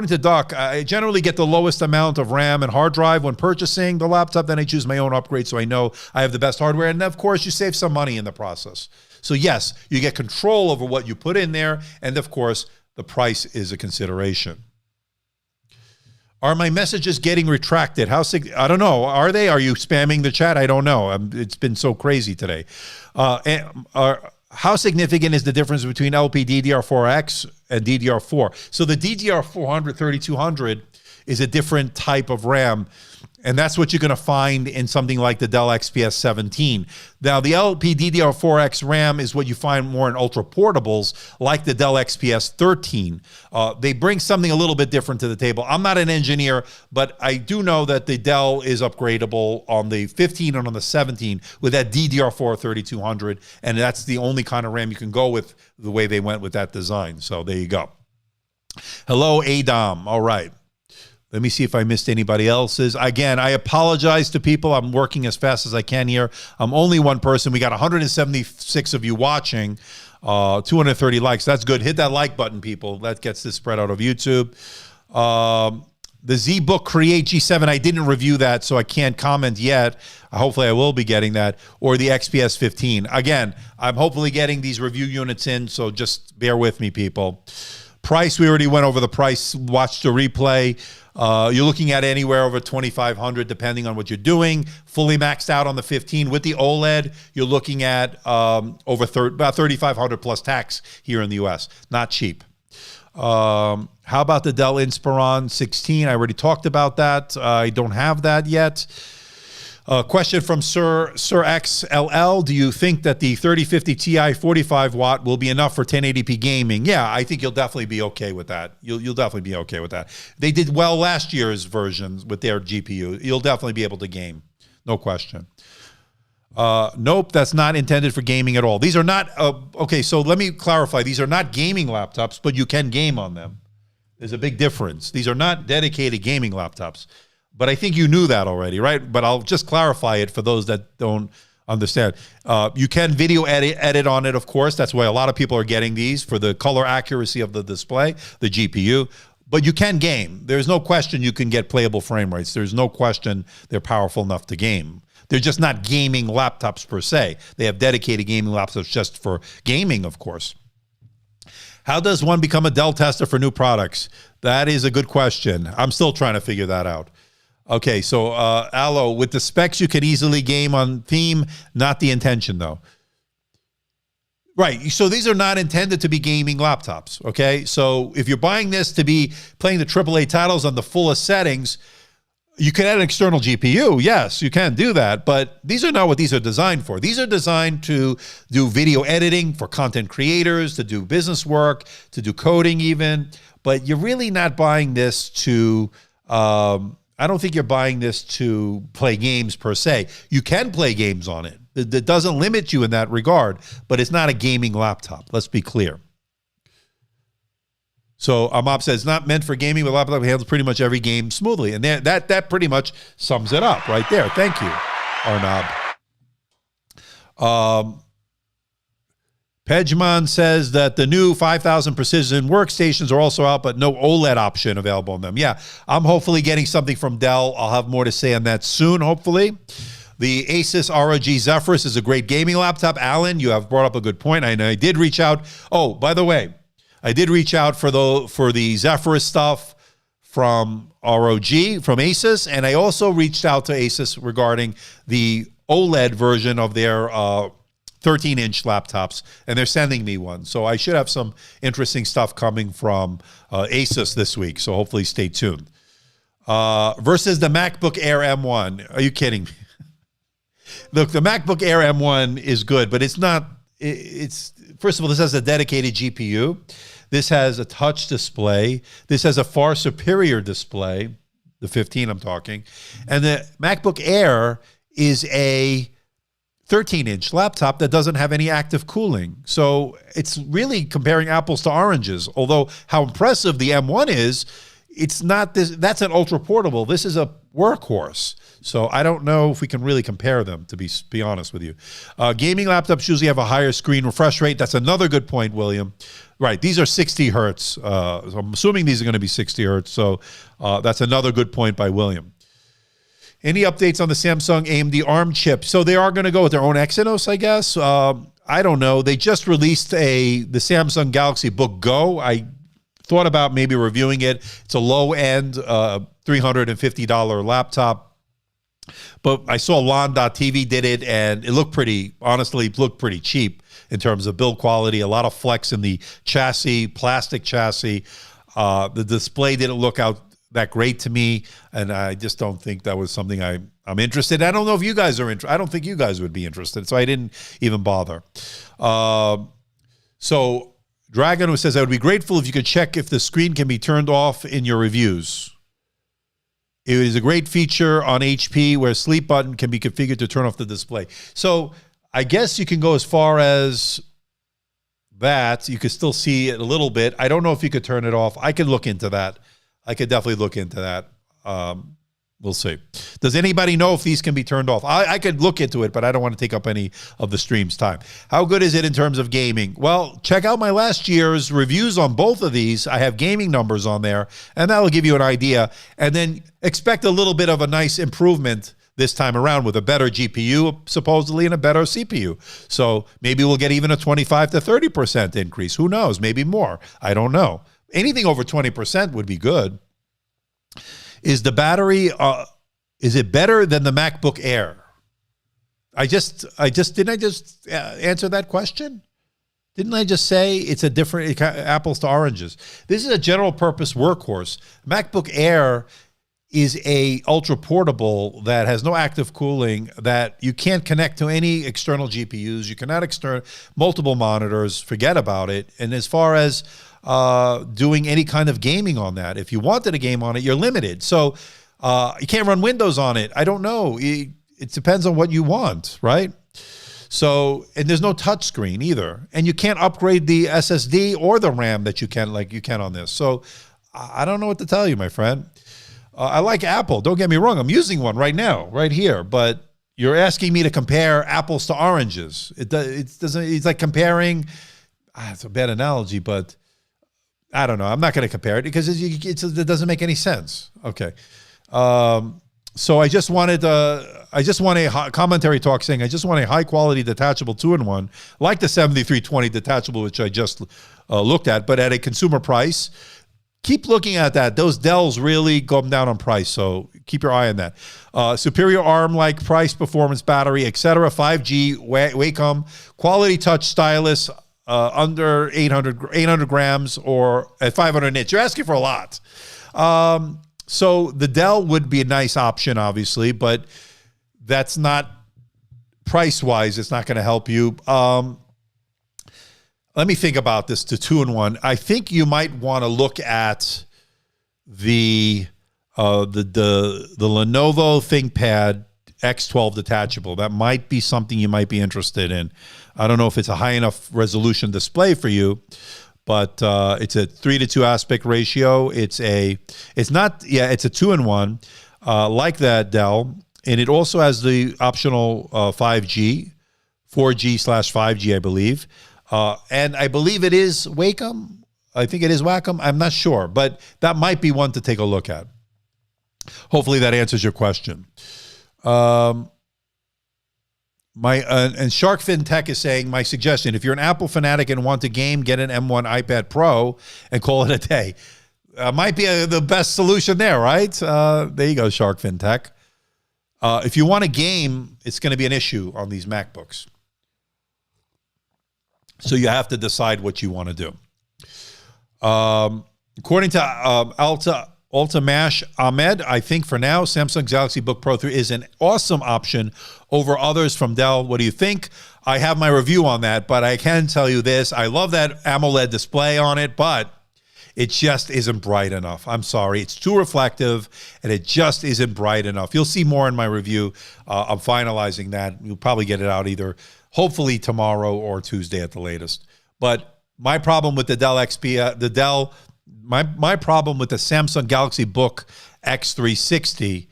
to Doc, I generally get the lowest amount of RAM and hard drive when purchasing the laptop. Then I choose my own upgrade so I know I have the best hardware. And of course, you save some money in the process. So yes, you get control over what you put in there. And of course, the price is a consideration. Are my messages getting retracted? I don't know. Are they? Are you spamming the chat? I don't know. It's been so crazy today. How significant is the difference between LPDDR4X and DDR4? So the DDR400 3200 is a different type of RAM. And that's what you're going to find in something like the Dell XPS 17. Now, the LPDDR4X RAM is what you find more in ultra portables like the Dell XPS 13. They bring something a little bit different to the table. I'm not an engineer, but I do know that the Dell is upgradable on the 15 and on the 17 with that DDR4 3200, and that's the only kind of RAM you can go with the way they went with that design. So there you go. Hello, Adam. All right. Let me see if I missed anybody else's. Again, I apologize to people. I'm working as fast as I can here. I'm only one person. We got 176 of you watching, 230 likes. That's good. Hit that like button, people. That gets this spread out of YouTube. The ZBook Create G7, I didn't review that, so I can't comment yet. Hopefully, I will be getting that. Or the XPS 15. Again, I'm hopefully getting these review units in, so just bear with me, people. Price, we already went over the price. Watch the replay. You're looking at anywhere over $2,500 depending on what you're doing. Fully maxed out on the 15 with the OLED, you're looking at about $3,500 plus tax here in the US. Not cheap. How about the Dell Inspiron 16? I already talked about that. I don't have that yet. Question from Sir XLL. Do you think that the 3050 Ti 45 watt will be enough for 1080p gaming? Yeah, I think you'll definitely be okay with that. You'll definitely be okay with that. They did well last year's versions with their GPU. You'll definitely be able to game. No question. Nope, that's not intended for gaming at all. These are not, okay, so let me clarify. These are not gaming laptops, but you can game on them. There's a big difference. These are not dedicated gaming laptops. But I think you knew that already, right? But I'll just clarify it for those that don't understand. You can video edit on it, of course. That's why a lot of people are getting these for the color accuracy of the display, the GPU. But you can game. There's no question you can get playable frame rates. There's no question they're powerful enough to game. They're just not gaming laptops per se. They have dedicated gaming laptops just for gaming, of course. How does one become a Dell tester for new products? That is a good question. I'm still trying to figure that out. Okay, so Aloe, with the specs, you can easily game on theme, not the intention, though. Right, so these are not intended to be gaming laptops, okay? So if you're buying this to be playing the AAA titles on the fullest settings, you can add an external GPU. Yes, you can do that, but these are not what these are designed for. These are designed to do video editing for content creators, to do business work, to do coding even, but you're really not buying this to... I don't think you're buying this to play games per se. You can play games on it. That doesn't limit you in that regard, but it's not a gaming laptop. Let's be clear. So Amab says, it's not meant for gaming, but laptop handles pretty much every game smoothly. And that pretty much sums it up right there. Thank you, Arnab. Pejman says that the new 5000 Precision workstations are also out, but no OLED option available on them. Yeah, I'm hopefully getting something from Dell. I'll have more to say on that soon, hopefully. The Asus ROG Zephyrus is a great gaming laptop. Alan, you have brought up a good point. I did reach out. Oh, by the way, I did reach out for the Zephyrus stuff from ROG, from Asus, and I also reached out to Asus regarding the OLED version of their 13-inch laptops, and they're sending me one. So I should have some interesting stuff coming from Asus this week, so hopefully stay tuned. Versus the MacBook Air M1. Are you kidding me? Look, the MacBook Air M1 is good, but it's not, first of all, this has a dedicated GPU. This has a touch display. This has a far superior display, the 15 I'm talking. And the MacBook Air is a 13-inch laptop that doesn't have any active cooling. So it's really comparing apples to oranges. Although how impressive the M1 is, it's not this. That's an ultra portable. This is a workhorse. So I don't know if we can really compare them, to be honest with you. Gaming laptops usually have a higher screen refresh rate. That's another good point, William. Right, these are 60 hertz. So I'm assuming these are going to be 60 hertz. So that's another good point by William. Any updates on the Samsung AMD ARM chip? So they are going to go with their own Exynos, I guess. I don't know. They just released the Samsung Galaxy Book Go. I thought about maybe reviewing it. It's a low-end $350 laptop. But I saw Lon.tv did it, and it looked pretty, honestly, it looked pretty cheap in terms of build quality. A lot of flex in the chassis, plastic chassis. The display didn't look that great to me, and I just don't think that was something I'm interested in. I don't know if you guys are interested. I don't think you guys would be interested, so I didn't even bother. So Dragon, who says, I would be grateful if you could check if the screen can be turned off in your reviews. It is a great feature on HP where sleep button can be configured to turn off the display. So I guess you can go as far as that. You could still see it a little bit. I don't know if you could turn it off. I could look into that. I could definitely look into that. We'll see. Does anybody know if these can be turned off? I could look into it, but I don't want to take up any of the stream's time. How good is it in terms of gaming? Well, check out my last year's reviews on both of these. I have gaming numbers on there, and that will give you an idea. And then expect a little bit of a nice improvement this time around with a better GPU, supposedly, and a better CPU. So maybe we'll get even a 25 to 30% increase. Who knows? Maybe more. I don't know. Anything over 20% would be good. Is the battery, is it better than the MacBook Air? Didn't I just answer that question? Didn't I just say it's a different, apples to oranges? This is a general purpose workhorse. MacBook Air is a ultra portable that has no active cooling, that you can't connect to any external GPUs. You cannot multiple monitors, forget about it. And as far as doing any kind of gaming on that, if you wanted a game on it, you're limited. So you can't run Windows on it. I don't know. It depends on what you want, right? So, and there's no touch screen either. And you can't upgrade the SSD or the RAM that you can, like you can on this. So I don't know what to tell you, my friend. I like Apple. Don't get me wrong. I'm using one right now, right here. But you're asking me to compare apples to oranges. It doesn't. It's like comparing. It's a bad analogy, but I don't know. I'm not going to compare it because it doesn't make any sense. Okay. So I just want a commentary talk saying I just want a high quality detachable 2-in-1 like the 7320 detachable, which I just looked at, but at a consumer price. Keep looking at that. Those Dells really go down on price, so keep your eye on that. Superior ARM-like price, performance, battery, etc. 5G, Wacom, quality touch stylus, under 800 grams or at 500 nits. You're asking for a lot. So the Dell would be a nice option, obviously, but that's not price-wise. It's not going to help you. Let me think about this to 2-in-1. I think you might want to look at the Lenovo ThinkPad X12 detachable. That might be something you might be interested in. I don't know if it's a high enough resolution display for you, but it's a 3:2 aspect ratio. It's a 2-in-1 like that Dell, and it also has the optional 5G, 4G/5G, I believe. And I believe it is Wacom. I think it is Wacom. I'm not sure, but that might be one to take a look at. Hopefully that answers your question. And Sharkfin Tech is saying, my suggestion, if you're an Apple fanatic and want to game, get an M1 iPad Pro and call it a day. Might be the best solution there, right? There you go, Sharkfin Tech. If you want to game, it's going to be an issue on these MacBooks. So you have to decide what you want to do. According to Altamash Ahmed, I think for now, Samsung Galaxy Book Pro 3 is an awesome option over others from Dell. What do you think? I have my review on that, but I can tell you this. I love that AMOLED display on it, but it just isn't bright enough. I'm sorry. It's too reflective, and it just isn't bright enough. You'll see more in my review. I'm finalizing that. You'll probably get it out either hopefully tomorrow or Tuesday at the latest. But my problem with the Dell XPS, my problem with the Samsung Galaxy Book X360,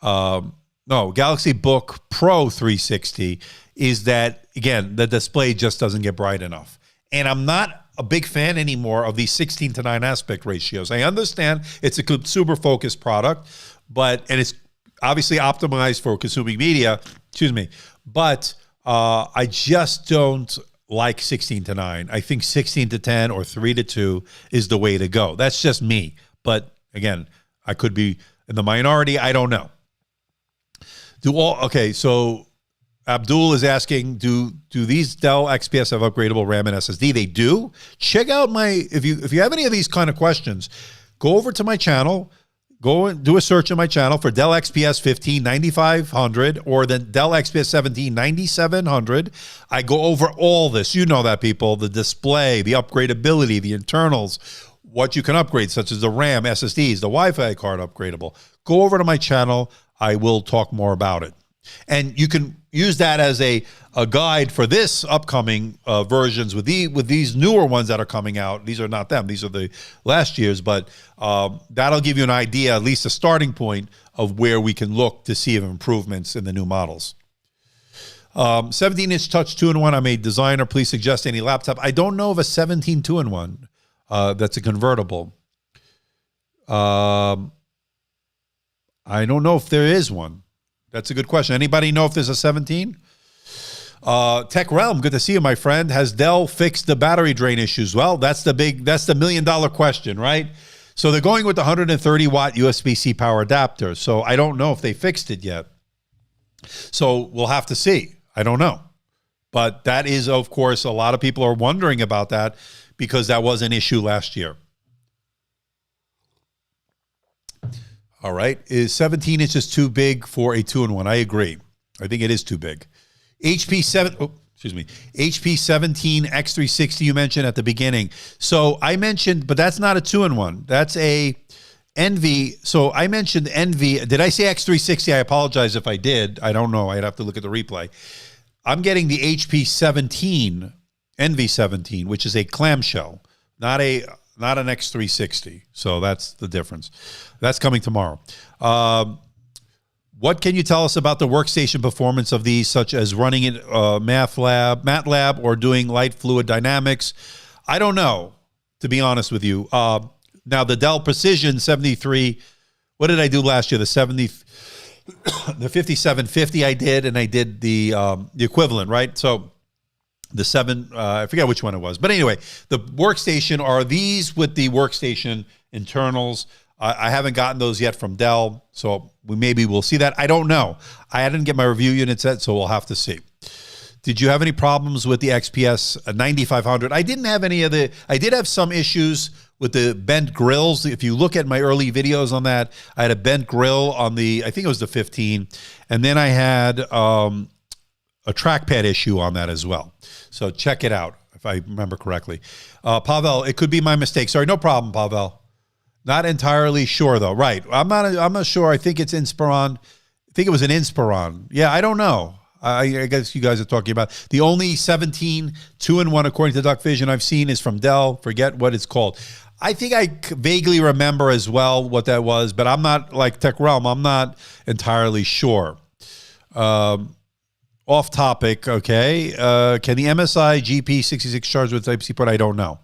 Galaxy Book Pro 360 is that, again, the display just doesn't get bright enough. And I'm not a big fan anymore of these 16:9 aspect ratios. I understand it's a consumer-focused product, and it's obviously optimized for consuming media, but I just don't like 16:9. I think 16:10 or 3:2 is the way to go. That's just me. But again, I could be in the minority. I don't know. So Abdul is asking, do these Dell XPS have upgradable RAM and SSD? They do. Check out if you have any of these kind of questions, go over to my channel. go and do a search on my channel for Dell XPS 15 9500 or the Dell XPS 17 9700. I go over all this. You know that, people. The display, the upgradability, the internals, what you can upgrade, such as the RAM, SSDs, the Wi-Fi card upgradable. Go over to my channel. I will talk more about it. And you can use that as a guide for this upcoming versions with these newer ones that are coming out. These are not them. These are the last year's, but that'll give you an idea, at least a starting point of where we can look to see improvements in the new models. 17-inch touch 2-in-1. I'm a designer. Please suggest any laptop. I don't know of a 17 2-in-1 that's a convertible. I don't know if there is one. That's a good question. Anybody know if there's a 17? Tech Realm, good to see you, my friend. Has Dell fixed the battery drain issues? Well, that's the million-dollar question, right? So they're going with the 130-watt USB-C power adapter. So I don't know if they fixed it yet. So we'll have to see. I don't know. But that is, of course, a lot of people are wondering about that because that was an issue last year. All right. Is 17 inches too big for a 2-in-1? I agree. I think it is too big. HP 17 X360 you mentioned at the beginning. So I mentioned, but that's not a 2-in-1. That's a Envy. So I mentioned Envy. Did I say X360? I apologize if I did. I don't know. I'd have to look at the replay. I'm getting the HP 17, Envy 17, which is a clamshell, not an X360. So that's the difference. That's coming tomorrow. What can you tell us about the workstation performance of these, such as running it MATLAB, or doing light fluid dynamics? I don't know, to be honest with you. Now, the Dell Precision 73, what did I do last year? The 5750 I did, and I did the equivalent, right? So the 7, I forget which one it was. But anyway, the workstation are these with the workstation internals. I haven't gotten those yet from Dell, so maybe we'll see that. I don't know. I didn't get my review unit set, so we'll have to see. Did you have any problems with the XPS 9500? I didn't have any of the. I did have some issues with the bent grills. If you look at my early videos on that, I had a bent grill on the, I think it was the 15, and then I had a trackpad issue on that as well. So check it out if I remember correctly. Pavel, it could be my mistake. Sorry, no problem, Pavel. Not entirely sure though. Right. I'm not sure. I think it's Inspiron. I think it was an Inspiron. Yeah, I don't know. I guess you guys are talking about the only 17 2-in-1 according to Duck Vision I've seen is from Dell. Forget what it's called. I think I vaguely remember as well what that was, but I'm not like Tech Realm. I'm not entirely sure. Off topic. Okay. Can the MSI GP66 charge with Type-C port? I don't know.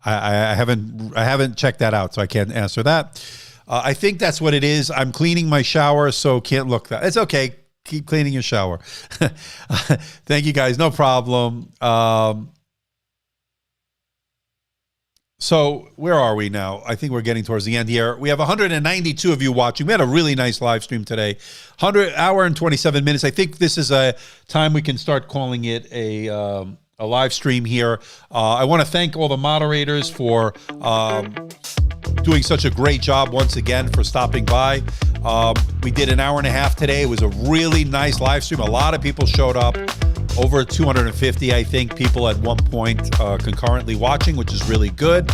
I haven't checked that out, so I can't answer that. I think that's what it is. I'm cleaning my shower, so can't look that. It's okay. Keep cleaning your shower. Thank you, guys. No problem. So where are we now? I think we're getting towards the end here. We have 192 of you watching. We had a really nice live stream today. 100 and 27 minutes. I think this is a time we can start calling it a live stream here. I want to thank all the moderators for doing such a great job once again, for stopping by. We did an hour and a half today. It was a really nice live stream. A lot of people showed up. Over 250, I think, people at one point concurrently watching, which is really good.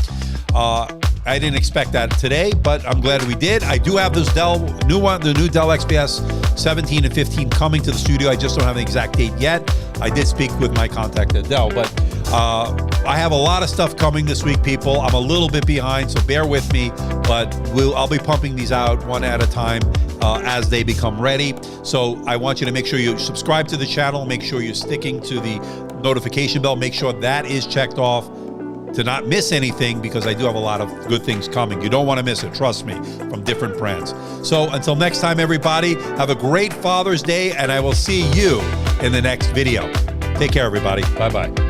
I didn't expect that today, but I'm glad we did. I do have this the new Dell XPS 17 and 15 coming to the studio. I just don't have an exact date yet. I did speak with my contact at Dell, but I have a lot of stuff coming this week, people. I'm a little bit behind, so bear with me, but I'll be pumping these out one at a time as they become ready. So I want you to make sure you subscribe to the channel, make sure you're sticking to the notification bell, make sure that is checked off to not miss anything, because I do have a lot of good things coming. You don't want to miss it, trust me, from different brands. So until next time, everybody, have a great Father's Day, and I will see you in the next video. Take care, everybody. Bye-bye.